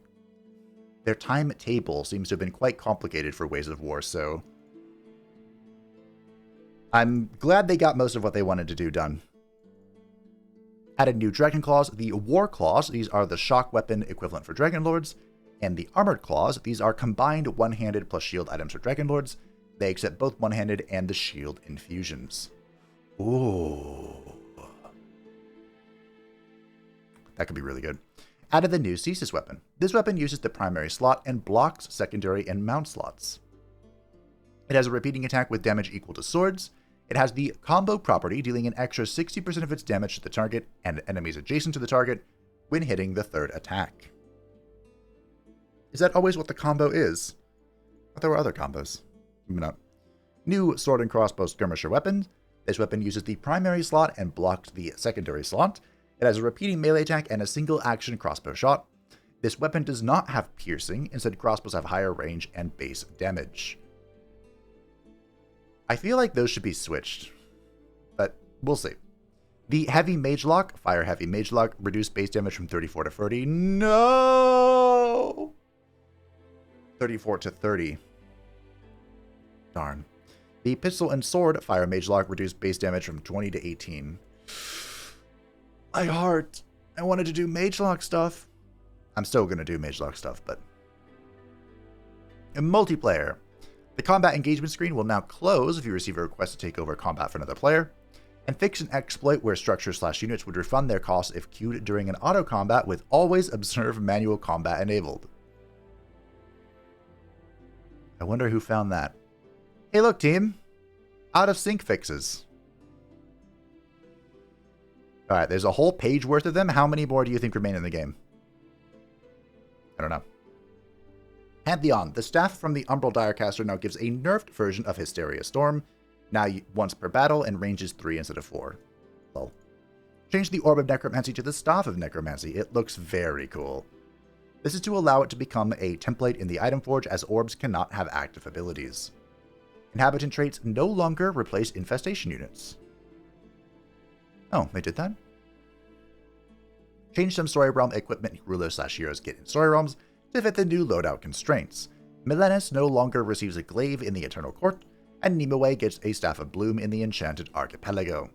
to have been quite complicated for Ways of War, so I'm glad they got most of what they wanted to do done. Added new Dragon Claws, the War Claws, these are the shock weapon equivalent for Dragon Lords, and the Armored Claws, these are combined one-handed plus shield items for Dragon Lords. They accept both one-handed and the shield infusions. Ooh. That could be really good. Added the new Ceases weapon. This weapon uses the primary slot and blocks secondary and mount slots. It has a repeating attack with damage equal to swords. It has the combo property, dealing an extra 60% of its damage to the target and enemies adjacent to the target when hitting the third attack. Is that always what the combo is? I thought there were other combos. Maybe not. New sword and crossbow skirmisher weapon. This weapon uses the primary slot and blocks the secondary slot. It has a repeating melee attack and a single action crossbow shot. This weapon does not have piercing, instead crossbows have higher range and base damage. I feel like those should be switched, but we'll see. The heavy mage lock, fire heavy mage lock, reduced base damage from 34 to 30. No! 34 to 30. Darn. The pistol and sword, fire mage lock, reduced base damage from 20 to 18. My heart. I wanted to do mage lock stuff. I'm still going to do mage lock stuff, but... In multiplayer, the combat engagement screen will now close if you receive a request to take over combat for another player, and fix an exploit where structures/units would refund their costs if queued during an auto combat with always observe manual combat enabled. I wonder who found that. Hey look team, out of sync fixes. Alright, there's a whole page worth of them. How many more do you think remain in the game? I don't know. Pantheon. The staff from the Umbral Direcaster now gives a nerfed version of Hysteria Storm, now once per battle and ranges 3 instead of 4. Lol. Change the Orb of Necromancy to the Staff of Necromancy. It looks very cool. This is to allow it to become a template in the item forge, as orbs cannot have active abilities. Inhabitant traits no longer replace infestation units. Oh, they did that? Change some Story Realm equipment rulers/heroes get in Story Realms to fit the new loadout constraints. Milenis no longer receives a glaive in the Eternal Court, and Nimue gets a Staff of Bloom in the Enchanted Archipelago.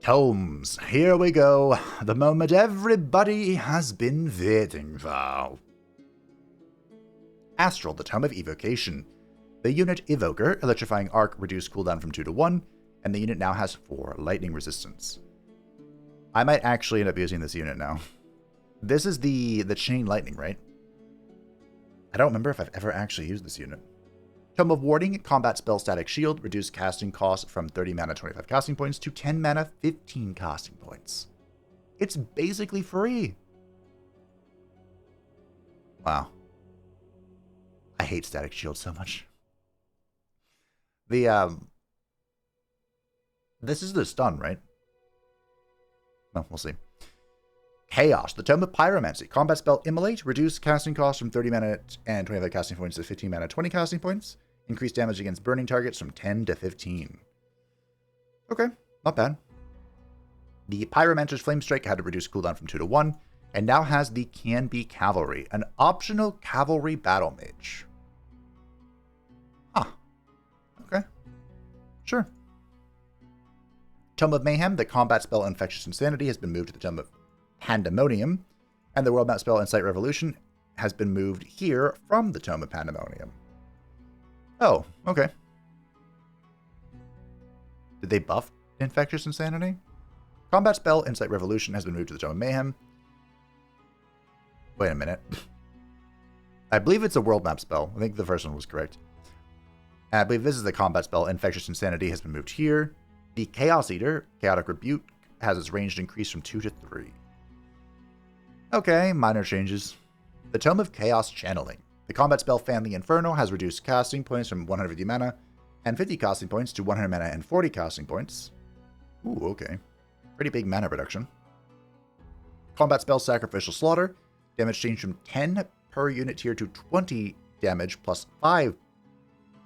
Tomes, here we go, the moment everybody has been waiting for. Astral, the Tome of Evocation. The unit Evoker, Electrifying Arc, reduced cooldown from 2 to 1, and the unit now has 4 lightning resistance. I might actually end up using this unit now. This is the Chain Lightning, right? I don't remember if I've ever actually used this unit. Tome of Warding, combat spell Static Shield, reduced casting cost from 30 mana 25 casting points to 10 mana 15 casting points. It's basically free. Wow. I hate Static Shield so much. This is the stun, right? No, we'll see. Chaos, the Tome of Pyromancy. Combat spell Immolate. Reduce casting cost from 30 mana and 25 casting points to 15 mana 20 casting points. Increase damage against burning targets from 10 to 15. Okay, not bad. The Pyromancer's Flame Strike had to reduce cooldown from 2 to 1, and now has the Can Be Cavalry, an optional cavalry battle mage. Huh. Okay. Sure. Tome of Mayhem, the combat spell Infectious Insanity has been moved to the Tome of Pandemonium, and the world map spell Incite Revolution has been moved here from the Tome of Pandemonium. Oh, okay. Did they buff Infectious Insanity? Combat spell Incite Revolution has been moved to the Tome of Mayhem. Wait a minute. I believe it's a world map spell. I think the first one was correct. And I believe this is the combat spell Infectious Insanity has been moved here. The Chaos Eater, Chaotic Rebuke, has its range increased from 2 to 3. Okay, minor changes. The Tome of Chaos Channeling. The combat spell Fan the Inferno has reduced casting points from 150 mana and 50 casting points to 100 mana and 40 casting points. Ooh, okay. Pretty big mana reduction. Combat spell Sacrificial Slaughter. Damage changed from 10 per unit tier to 20 damage plus 5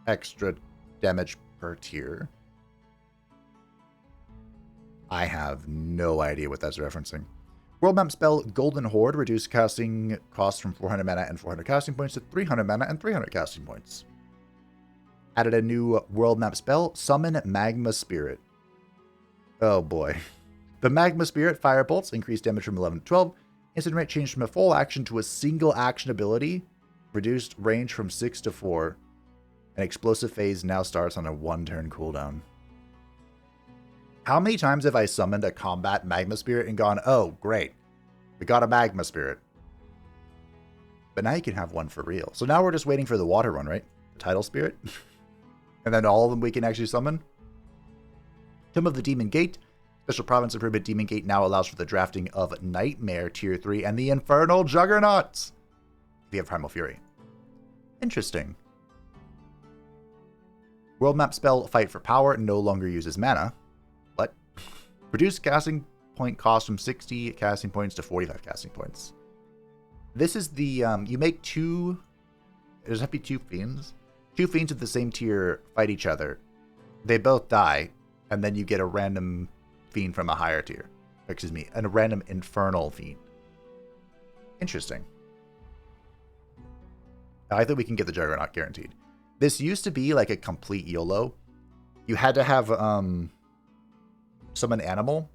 extra damage per tier. I have no idea what that's referencing. World map spell Golden Horde reduced casting costs from 400 mana and 400 casting points to 300 mana and 300 casting points. Added a new world map spell, Summon Magma Spirit. Oh boy. The Magma Spirit Fire Bolts increased damage from 11 to 12. Instant rate changed from a full action to a single action ability. Reduced range from 6 to 4. An explosive phase now starts on a 1-turn cooldown. How many times have I summoned a combat Magma Spirit and gone, oh, great, we got a Magma Spirit. But now you can have one for real. So now we're just waiting for the water one, right? The Tidal Spirit. And then all of them we can actually summon. Tomb of the Demon Gate. Special Province Improvement Demon Gate now allows for the drafting of Nightmare Tier 3 and the Infernal Juggernauts. If you have Primal Fury. Interesting. World map spell Fight for Power no longer uses mana. What? Reduce casting point cost from 60 casting points to 45 casting points. This is the, you make two, there's have to be two fiends. Two fiends of the same tier fight each other. They both die, and then you get a random fiend from a higher tier. Excuse me, a random infernal fiend. Interesting. I think we can get the Juggernaut guaranteed. This used to be like a complete YOLO. You had to have summon animal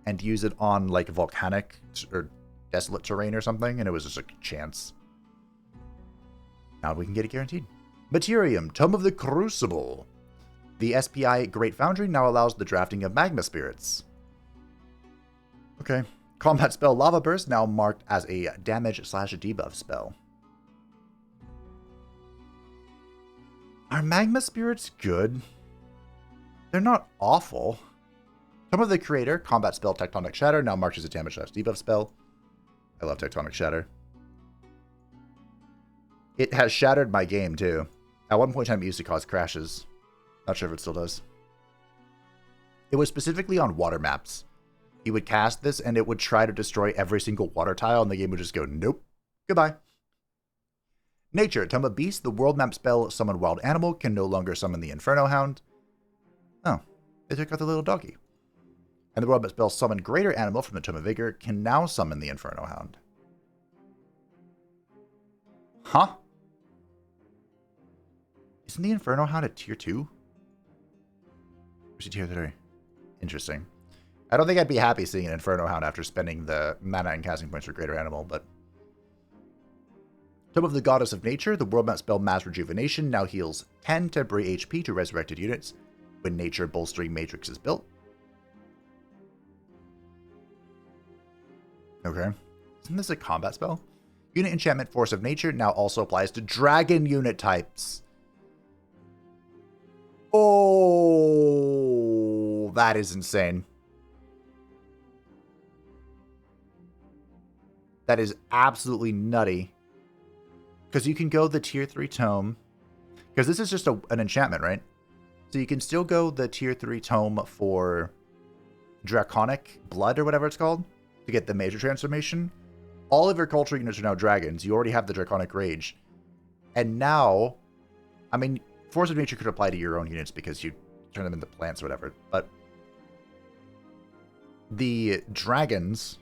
and use it on like volcanic or desolate terrain or something, and it was just a chance. Now we can get it guaranteed. Materium, Tome of the Crucible. The SPI Great Foundry now allows the drafting of Magma Spirits. Okay. Combat spell Lava Burst now marked as a damage/debuff spell. Are Magma Spirits good? They're not awful. Tome of the Creator, combat spell Tectonic Shatter now marked as a damage/debuff spell. I love Tectonic Shatter. It has shattered my game, too. At one point in time, it used to cause crashes. Not sure if it still does. It was specifically on water maps. You would cast this, and it would try to destroy every single water tile, and the game would just go, nope, goodbye. Nature, Tome of Beast, the world map spell Summon Wild Animal can no longer summon the Inferno Hound. Oh, they took out the little doggy. And the world map spell Summon Greater Animal from the Tome of Vigor can now summon the Inferno Hound. Huh? Isn't the Inferno Hound at tier 2? Or is it tier 3? Interesting. I don't think I'd be happy seeing an Inferno Hound after spending the mana and casting points for Greater Animal, but Tome of the Goddess of Nature, the world map spell Mass Rejuvenation now heals 10 temporary HP to resurrected units when Nature Bolstering Matrix is built. Okay. Isn't this a combat spell? Unit Enchantment Force of Nature now also applies to dragon unit types. Oh, that is insane. That is absolutely nutty. Because you can go the tier 3 tome. Because this is just an enchantment, right? So you can still go the tier 3 tome for Draconic Blood or whatever it's called to get the major transformation. All of your culture units are now dragons. You already have the Draconic Rage. And now, I mean, Force of Nature could apply to your own units because you turn them into plants or whatever. But the dragons,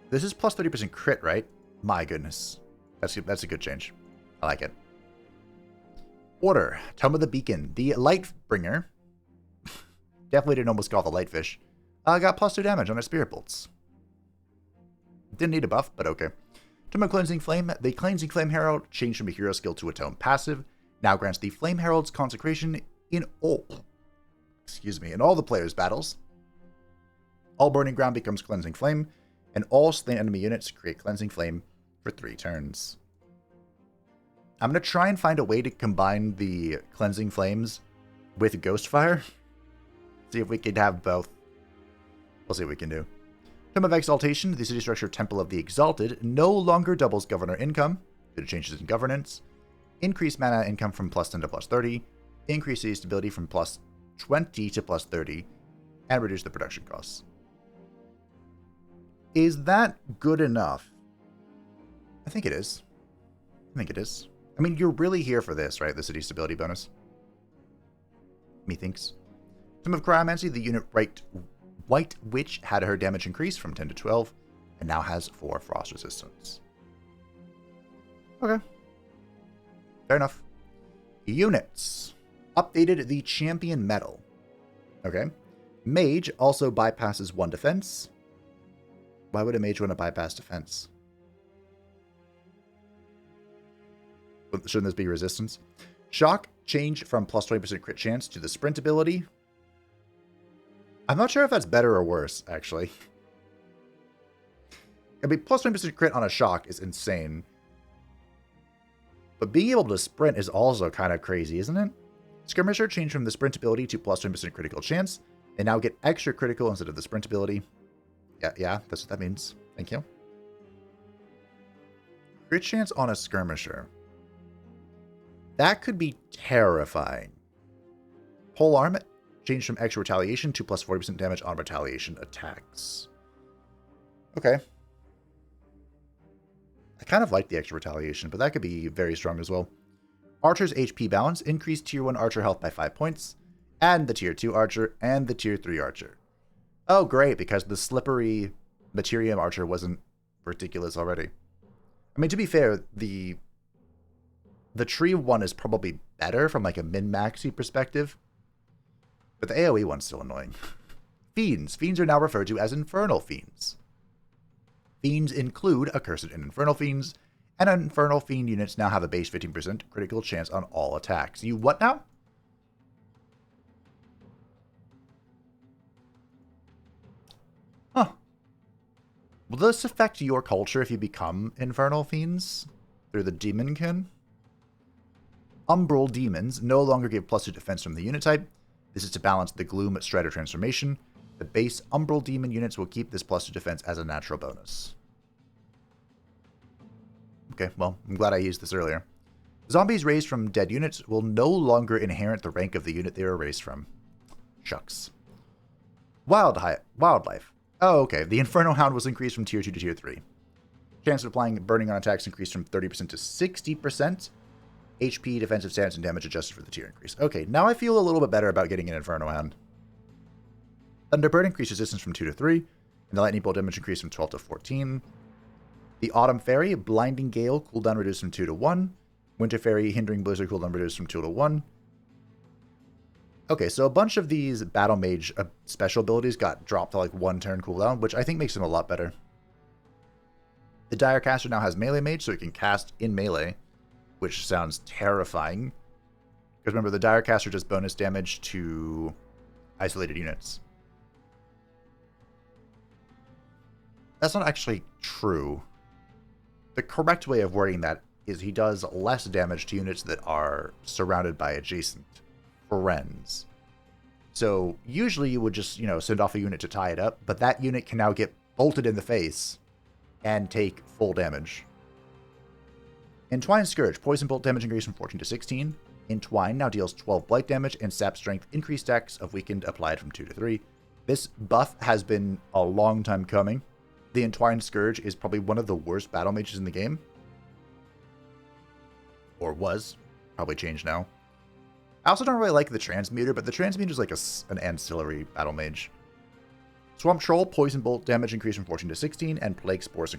this is plus 30% crit, right? My goodness. That's a good change. I like it. Order. Tome of the Beacon. The Lightbringer. Definitely didn't almost call the Lightfish. Got plus 2 damage on its Spirit Bolts. Didn't need a buff, but okay. Tome of Cleansing Flame. The Cleansing Flame Herald changed from a hero skill to a tome passive. Now grants the Flame Herald's consecration in all the players' battles. All Burning Ground becomes Cleansing Flame, and all slain enemy units create Cleansing Flame for 3 turns. I'm going to try and find a way to combine the Cleansing Flames with Ghostfire. See if we can have both. We'll see what we can do. Tome of Exaltation, the city structure Temple of the Exalted, no longer doubles governor income due to changes in governance. Increase mana income from plus 10 to plus 30. Increase city stability from plus 20 to plus 30. And reduce the production costs. Is that good enough? I think it is. I mean, you're really here for this, right? The city stability bonus. Methinks. Tome of Cryomancy, the unit White Witch had her damage increase from 10 to 12, and now has 4 frost resistance. Okay. Fair enough. Units. Updated the Champion Medal. Okay. Mage also bypasses 1 defense. Why would a mage want to bypass defense? Shouldn't this be resistance? Shock, change from plus 20% crit chance to the sprint ability. I'm not sure if that's better or worse, actually. I mean, plus 20% crit on a shock is insane. But being able to sprint is also kind of crazy, isn't it? Skirmisher changed from the sprint ability to plus 20% critical chance. They now get extra critical instead of the sprint ability. Yeah, that's what that means. Thank you. Crit chance on a skirmisher. That could be terrifying. Polearm changed from extra retaliation to plus 40% damage on retaliation attacks. Okay. I kind of like the extra retaliation, but that could be very strong as well. Archer's HP balance increased tier 1 archer health by 5 points, and the tier 2 archer, and the tier 3 archer. Oh, great, because the slippery Materium archer wasn't ridiculous already. I mean, to be fair, the tree one is probably better from like a min-maxy perspective, but the AoE one's still annoying. Fiends. Fiends are now referred to as Infernal Fiends. Fiends include Accursed and Infernal Fiends, and Infernal Fiend units now have a base 15% critical chance on all attacks. You what now? Huh. Will this affect your culture if you become Infernal Fiends through the Demonkin? Umbral Demons no longer give plus 2 defense from the unit type. This is to balance the Gloom Strider transformation. The base Umbral Demon units will keep this plus 2 defense as a natural bonus. Okay, well, I'm glad I used this earlier. Zombies raised from dead units will no longer inherit the rank of the unit they were raised from. Shucks. Wildlife. Oh, okay. The Inferno Hound was increased from tier 2 to tier 3. Chance of applying burning on attacks increased from 30% to 60%. HP, defensive stance, and damage adjusted for the tier increase. Okay, now I feel a little bit better about getting an Inferno Hound. Thunderbird increased resistance from 2 to 3, and the Lightning Bolt damage increased from 12 to 14. The Autumn Fairy, Blinding Gale, cooldown reduced from 2 to 1. Winter Fairy, Hindering Blizzard, cooldown reduced from 2 to 1. Okay, so a bunch of these Battle Mage special abilities got dropped to like 1 turn cooldown, which I think makes them a lot better. The Direcaster now has Melee Mage, so it can cast in melee, which sounds terrifying. Because remember, the Direcaster does bonus damage to isolated units. That's not actually true. The correct way of wording that is he does less damage to units that are surrounded by adjacent friends. So usually you would just, send off a unit to tie it up, but that unit can now get bolted in the face and take full damage. Entwine Scourge, Poison Bolt damage increased from 14 to 16. Entwine now deals 12 blight damage and sap strength increased stacks of weakened applied from 2 to 3. This buff has been a long time coming. The Entwine Scourge is probably one of the worst battle mages in the game. Or was. Probably changed now. I also don't really like the Transmuter, but the Transmuter is like an ancillary battle mage. Swamp Troll, Poison Bolt damage increased from 14 to 16, and Plague Spores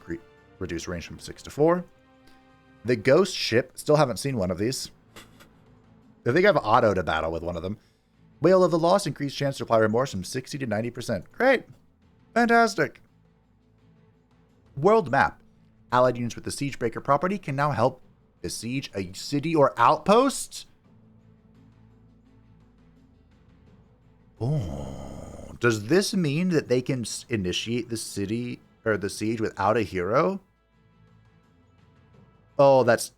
reduce range from 6 to 4. The Ghost Ship, still haven't seen one of these. I think I've auto to battle with one of them. Whale of the Lost, increased chance to apply Remorse from 60 to 90%. Great! Fantastic! World Map. Allied units with the Siegebreaker property can now help besiege a city or outpost? Oh, does this mean that they can initiate the city or the siege without a hero? Oh, that's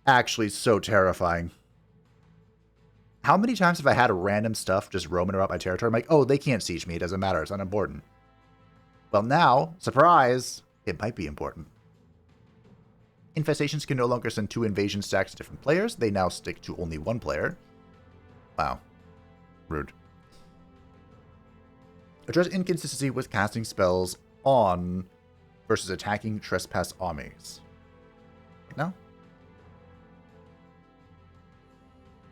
actually so terrifying. How many times have I had random stuff just roaming around my territory? I'm like, oh, they can't siege me. It doesn't matter. It's unimportant. Well, now, surprise, it might be important. Infestations can no longer send 2 invasion stacks to different players. They now stick to only 1 player. Wow. Rude. Address inconsistency with casting spells on versus attacking trespass armies. No?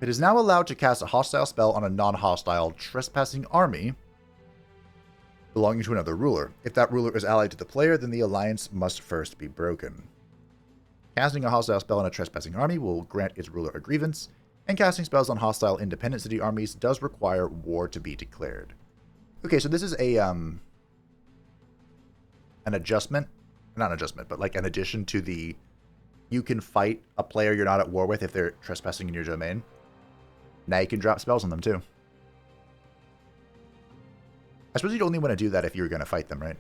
It is now allowed to cast a hostile spell on a non-hostile trespassing army belonging to another ruler. If that ruler is allied to the player, then the alliance must first be broken. Casting a hostile spell on a trespassing army will grant its ruler a grievance, and casting spells on hostile independent city armies does require war to be declared. Okay, so this is an adjustment. Not an adjustment, but like an addition to the you can fight a player you're not at war with if they're trespassing in your domain. Now you can drop spells on them too. I suppose you'd only want to do that if you were going to fight them, right?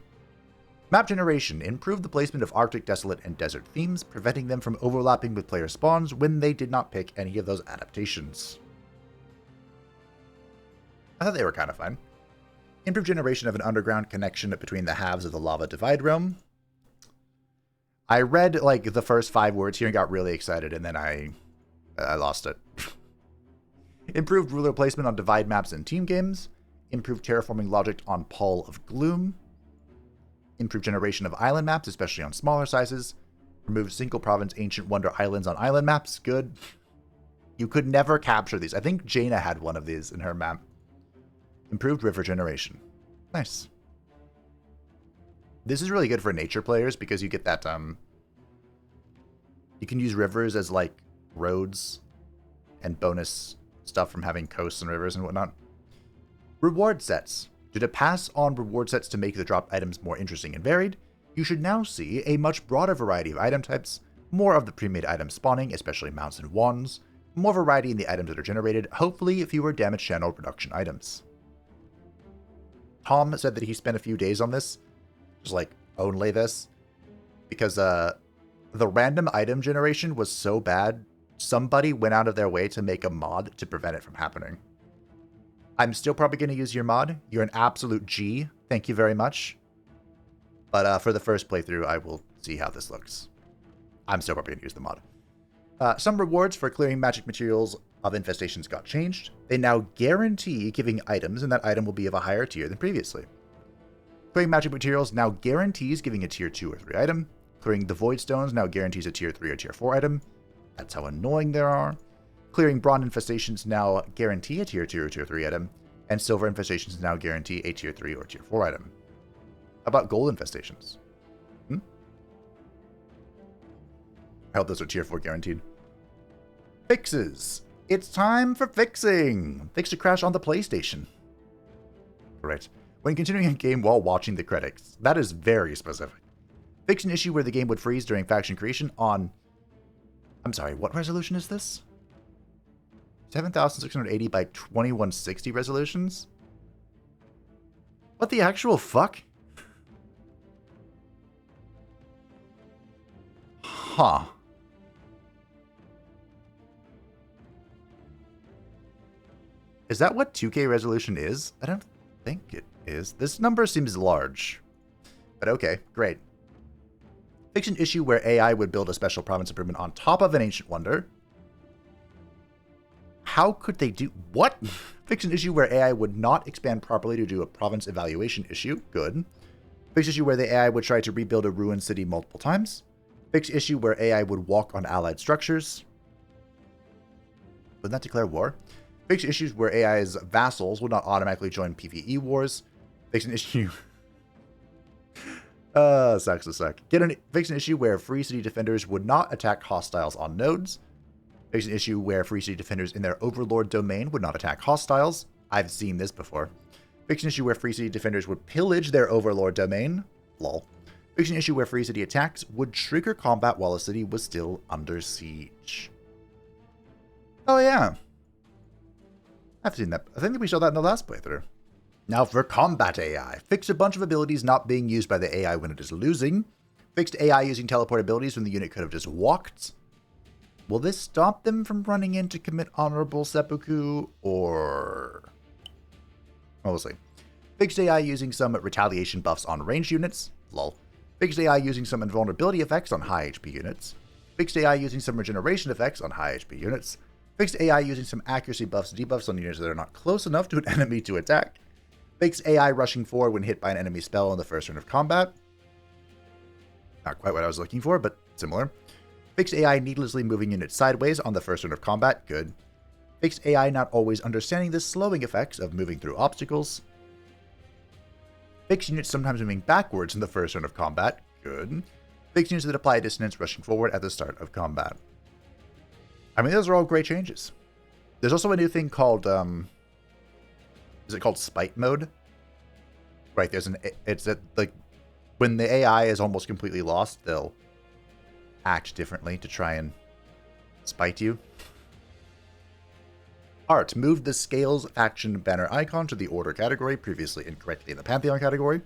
Map generation. Improve the placement of Arctic, Desolate, and Desert themes, preventing them from overlapping with player spawns when they did not pick any of those adaptations. I thought they were kind of fun. Improve generation of an underground connection between the halves of the Lava Divide realm. I read like the first 5 words here and got really excited, and then I lost it. Improved ruler placement on divide maps and team games. Improved terraforming logic on Pall of Gloom. Improved generation of island maps, especially on smaller sizes. Remove single province ancient wonder islands on island maps. Good. You could never capture these. I think Jaina had one of these in her map. Improved river generation. Nice. This is really good for nature players because you get that, you can use rivers as, like, roads and bonus stuff from having coasts and rivers and whatnot. Reward sets. Due to pass on reward sets to make the dropped items more interesting and varied, you should now see a much broader variety of item types, more of the pre-made items spawning, especially mounts and wands, more variety in the items that are generated, hopefully fewer damage channel reduction items. Tom said that he spent a few days on this, just like only this, because the random item generation was so bad, somebody went out of their way to make a mod to prevent it from happening. I'm still probably going to use your mod. You're an absolute G. Thank you very much. But for the first playthrough, I will see how this looks. I'm still probably going to use the mod. Some rewards for clearing magic materials of infestations got changed. They now guarantee giving items, and that item will be of a higher tier than previously. Clearing magic materials now guarantees giving a tier 2 or 3 item. Clearing the void stones now guarantees a tier 3 or tier 4 item. That's how annoying they are. Clearing bronze infestations now guarantee a tier 2 or tier 3 item. And silver infestations now guarantee a tier 3 or tier 4 item. How about gold infestations? I hope those are tier 4 guaranteed. Fixes. It's time for fixing. Fix a crash on the PlayStation. Correct. When continuing a game while watching the credits. That is very specific. Fix an issue where the game would freeze during faction creation on... I'm sorry, what resolution is this? 7,680 by 2160 resolutions? What the actual fuck? Huh. Is that what 2K resolution is? I don't think it is. This number seems large. But okay, great. Fix an issue where AI would build a special province improvement on top of an ancient wonder. How could they do... What? Fix an issue where AI would not expand properly to do a province evaluation issue. Good. Fix issue where the AI would try to rebuild a ruined city multiple times. Fix issue where AI would walk on allied structures. Wouldn't that declare war? Fix issues where AI's vassals would not automatically join PvE wars. Fix an issue... sucks to suck. Fix an issue where free city defenders would not attack hostiles on nodes. Fix an issue where free city defenders in their overlord domain would not attack hostiles. I've seen this before. Fix an issue where free city defenders would pillage their overlord domain. Lol. Fix an issue where free city attacks would trigger combat while a city was still under siege. Oh yeah. I've seen that. I think we saw that in the last playthrough. Now for combat AI. Fix a bunch of abilities not being used by the AI when it is losing. Fixed AI using teleport abilities when the unit could have just walked. Will this stop them from running in to commit honorable seppuku, or... Well, we'll see. Fixed AI using some retaliation buffs on ranged units. Lol. Fixed AI using some invulnerability effects on high HP units. Fixed AI using some regeneration effects on high HP units. Fixed AI using some accuracy buffs, debuffs on units that are not close enough to an enemy to attack. Fixed AI rushing forward when hit by an enemy spell in the first turn of combat. Not quite what I was looking for, but similar. Fixed AI needlessly moving units sideways on the first turn of combat. Good. Fixed AI not always understanding the slowing effects of moving through obstacles. Fixed units sometimes moving backwards in the first turn of combat. Good. Fixed units that apply dissonance rushing forward at the start of combat. I mean, those are all great changes. There's also a new thing called, is it called spite mode? Right, like, when the AI is almost completely lost, they'll act differently to try and spite you. Art. Move the Scales faction banner icon to the Order category, previously incorrectly in the Pantheon category.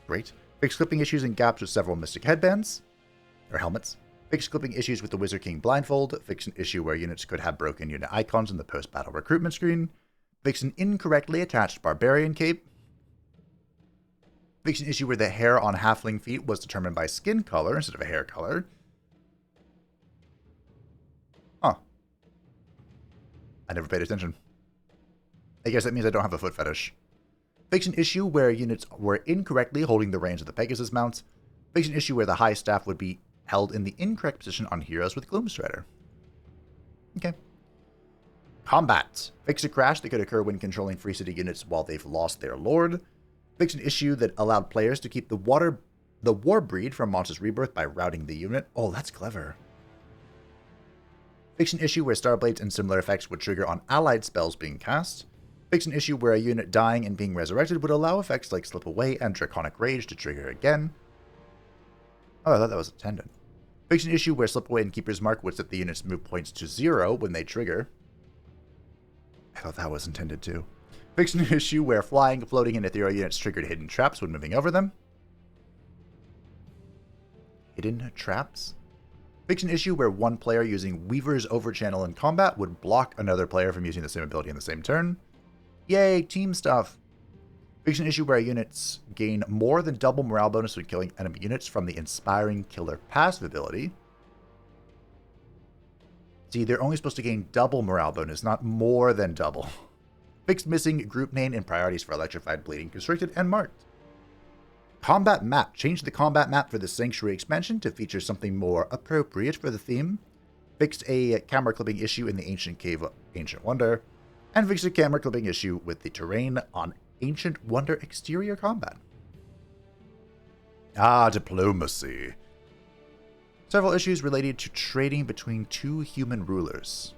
Great. Fix clipping issues and gaps with several Mystic headbands. Or helmets. Fix clipping issues with the Wizard King blindfold. Fix an issue where units could have broken unit icons in the post-battle recruitment screen. Fix an incorrectly attached Barbarian cape. Fix an issue where the hair on halfling feet was determined by skin color instead of a hair color. Huh. I never paid attention. I guess that means I don't have a foot fetish. Fix an issue where units were incorrectly holding the reins of the Pegasus mounts. Fix an issue where the high staff would be held in the incorrect position on heroes with Gloomstrider. Okay. Combat. Fix a crash that could occur when controlling free city units while they've lost their lord. Fix an issue that allowed players to keep the war breed from Monstrous Rebirth by routing the unit. Oh, that's clever. Fix an issue where Starblades and similar effects would trigger on allied spells being cast. Fix an issue where a unit dying and being resurrected would allow effects like Slip Away and Draconic Rage to trigger again. Oh, I thought that was intended. Fix an issue where Slip Away and Keeper's Mark would set the unit's move points to 0 when they trigger. I thought that was intended too. Fix an issue where flying, floating, and ethereal units triggered hidden traps when moving over them. Hidden traps? Fix an issue where one player using Weaver's Overchannel in combat would block another player from using the same ability in the same turn. Yay, team stuff! Fix an issue where units gain more than double morale bonus when killing enemy units from the Inspiring Killer passive ability. See, they're only supposed to gain double morale bonus, not more than double. Fix missing group name and priorities for Electrified, Bleeding, Constricted, and Marked. Combat map. Change the combat map for the Sanctuary expansion to feature something more appropriate for the theme. Fixed a camera clipping issue in the Ancient Cave of Ancient Wonder. And fixed a camera clipping issue with the terrain on Ancient Wonder exterior combat. Ah, diplomacy. Several issues related to trading between two human rulers.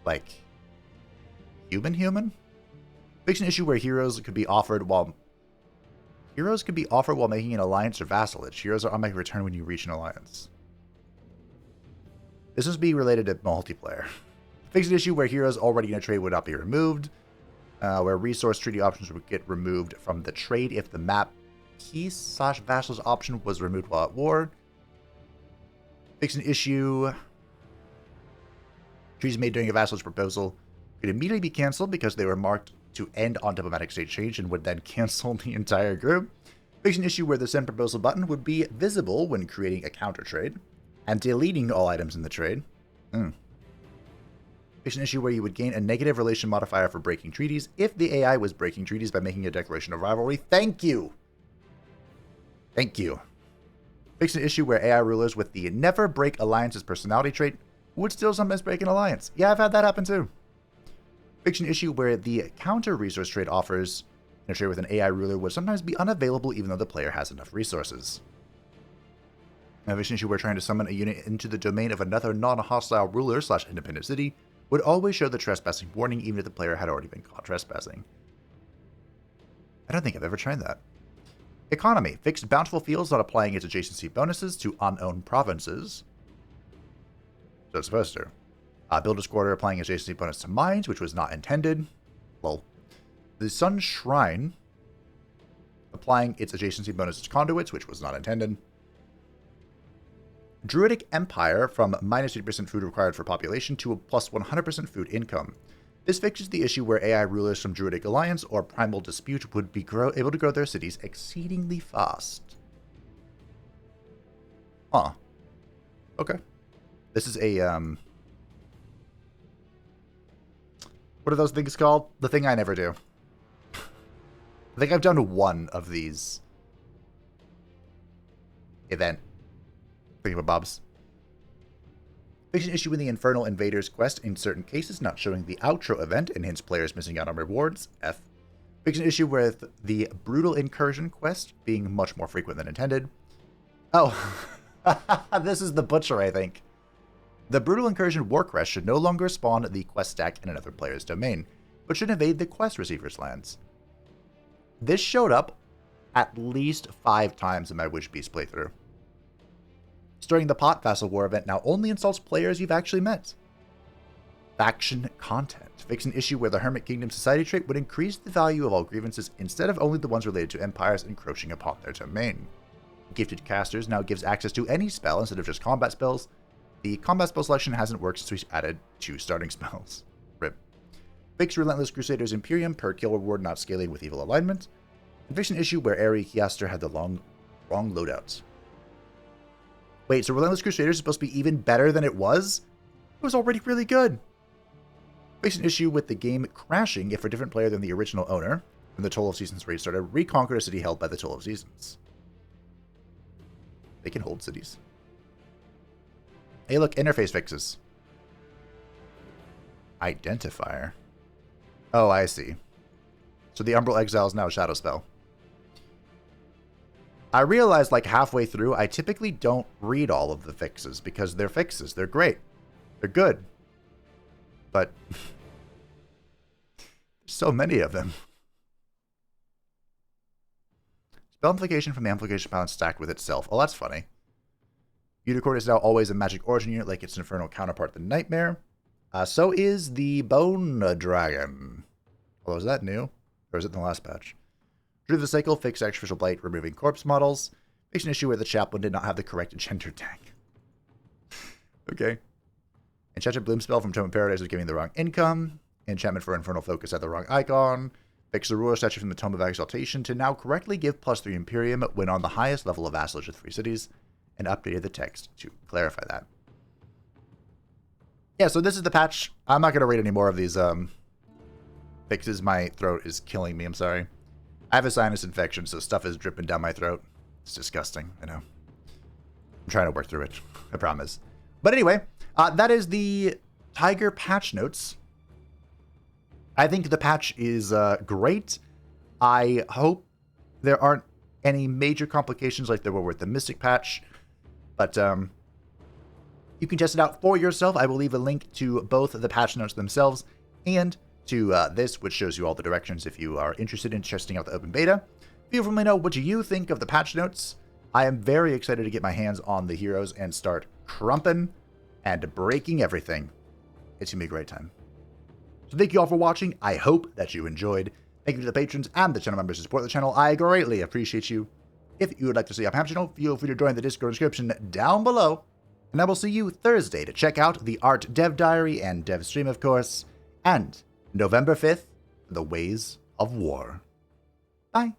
Like, human? Fix an issue where heroes could be offered while Heroes can be offered while making an alliance or vassalage. Heroes are automatically returned when you reach an alliance. This must be related to multiplayer. Fix an issue where heroes already in a trade would not be removed. Where resource treaty options would get removed from the trade if the map peace/vassals option was removed while at war. Fix an issue. Treaties made during a vassalage proposal could immediately be cancelled because they were marked to end on diplomatic state change and would then cancel the entire group. Fix an issue where the send proposal button would be visible when creating a counter trade and deleting all items in the trade. Fix an issue where you would gain a negative relation modifier for breaking treaties if the AI was breaking treaties by making a declaration of rivalry. Thank you! Thank you. Fix an issue where AI rulers with the never break alliances personality trait would still sometimes break an alliance. Yeah, I've had that happen too. Fix an issue where the counter resource trade offers in a trade with an AI ruler would sometimes be unavailable even though the player has enough resources. Fix an issue where trying to summon a unit into the domain of another non-hostile ruler/independent city would always show the trespassing warning even if the player had already been caught trespassing. I don't think I've ever tried that. Economy. Fixed bountiful fields not applying its adjacency bonuses to unowned provinces. So it's supposed to. Builder's Quarter applying adjacency bonus to mines, which was not intended. Lol. The Sun Shrine applying its adjacency bonus to conduits, which was not intended. Druidic Empire from minus 80% food required for population to a plus 100% food income. This fixes the issue where AI rulers from Druidic Alliance or Primal Dispute would be able to grow their cities exceedingly fast. Huh. Okay. This is a, what are those things called? The thing I never do. I think I've done one of these event thingamabobs. Fix an issue with the Infernal Invaders quest in certain cases not showing the outro event and hence players missing out on rewards. F. Fix an issue with the Brutal Incursion quest being much more frequent than intended. Oh, this is the Butcher, I think. The Brutal Incursion war crest should no longer spawn the quest stack in another player's domain, but should invade the quest receiver's lands. This showed up at least 5 times in my Witch Beast playthrough. Stirring the Pot Vassal War event now only insults players you've actually met. Faction content. Fix an issue where the Hermit Kingdom Society trait would increase the value of all grievances instead of only the ones related to empires encroaching upon their domain. Gifted Casters now gives access to any spell instead of just combat spells. The combat spell selection hasn't worked since we added 2 starting spells. RIP. Fix Relentless Crusaders Imperium per kill reward not scaling with evil alignment. And fix an issue where Ari Kiaster had the wrong loadouts. Wait, so Relentless Crusaders is supposed to be even better than it was? It was already really good. Fix an issue with the game crashing if a different player than the original owner, when the Toll of Seasons raid started, reconquered a city held by the Toll of Seasons. They can hold cities. Hey look, interface fixes. Identifier. Oh, I see. So the Umbral Exile is now a shadow spell. I realized like halfway through, I typically don't read all of the fixes because they're fixes. They're great. They're good. But there's so many of them. Spell amplification from the amplification balance stacked with itself. Oh, that's funny. Unicorn is now always a magic origin unit like its infernal counterpart, the Nightmare. So is the Bone Dragon. Although, is that new? Or is it in the last patch? Through the cycle, fix Artificial Blight, removing corpse models. Fix an issue where the chaplain did not have the correct enchanter tag. Okay. Enchanted Bloom spell from Tome of Paradise was giving the wrong income. Enchantment for Infernal Focus had the wrong icon. Fix the ruler statue from the Tome of Exaltation to now correctly give +3 Imperium when on the highest level of vassalage of 3 cities. And updated the text to clarify that. Yeah, so this is the patch. I'm not going to read any more of these fixes. My throat is killing me. I'm sorry. I have a sinus infection, so stuff is dripping down my throat. It's disgusting, I know. I'm trying to work through it, I promise. But anyway, that is the Tiger patch notes. I think the patch is great. I hope there aren't any major complications like there were with the Mystic patch. But you can test it out for yourself. I will leave a link to both the patch notes themselves and to this, which shows you all the directions if you are interested in testing out the open beta. Feel free to let me know what you think of the patch notes. I am very excited to get my hands on the heroes and start crumping and breaking everything. It's going to be a great time. So thank you all for watching. I hope that you enjoyed. Thank you to the patrons and the channel members who support the channel. I greatly appreciate you. If you would like to see our Pam channel, feel free to join the Discord description down below. And I will see you Thursday to check out the Art Dev Diary and Dev Stream, of course. And November 5th, The Ways of War. Bye.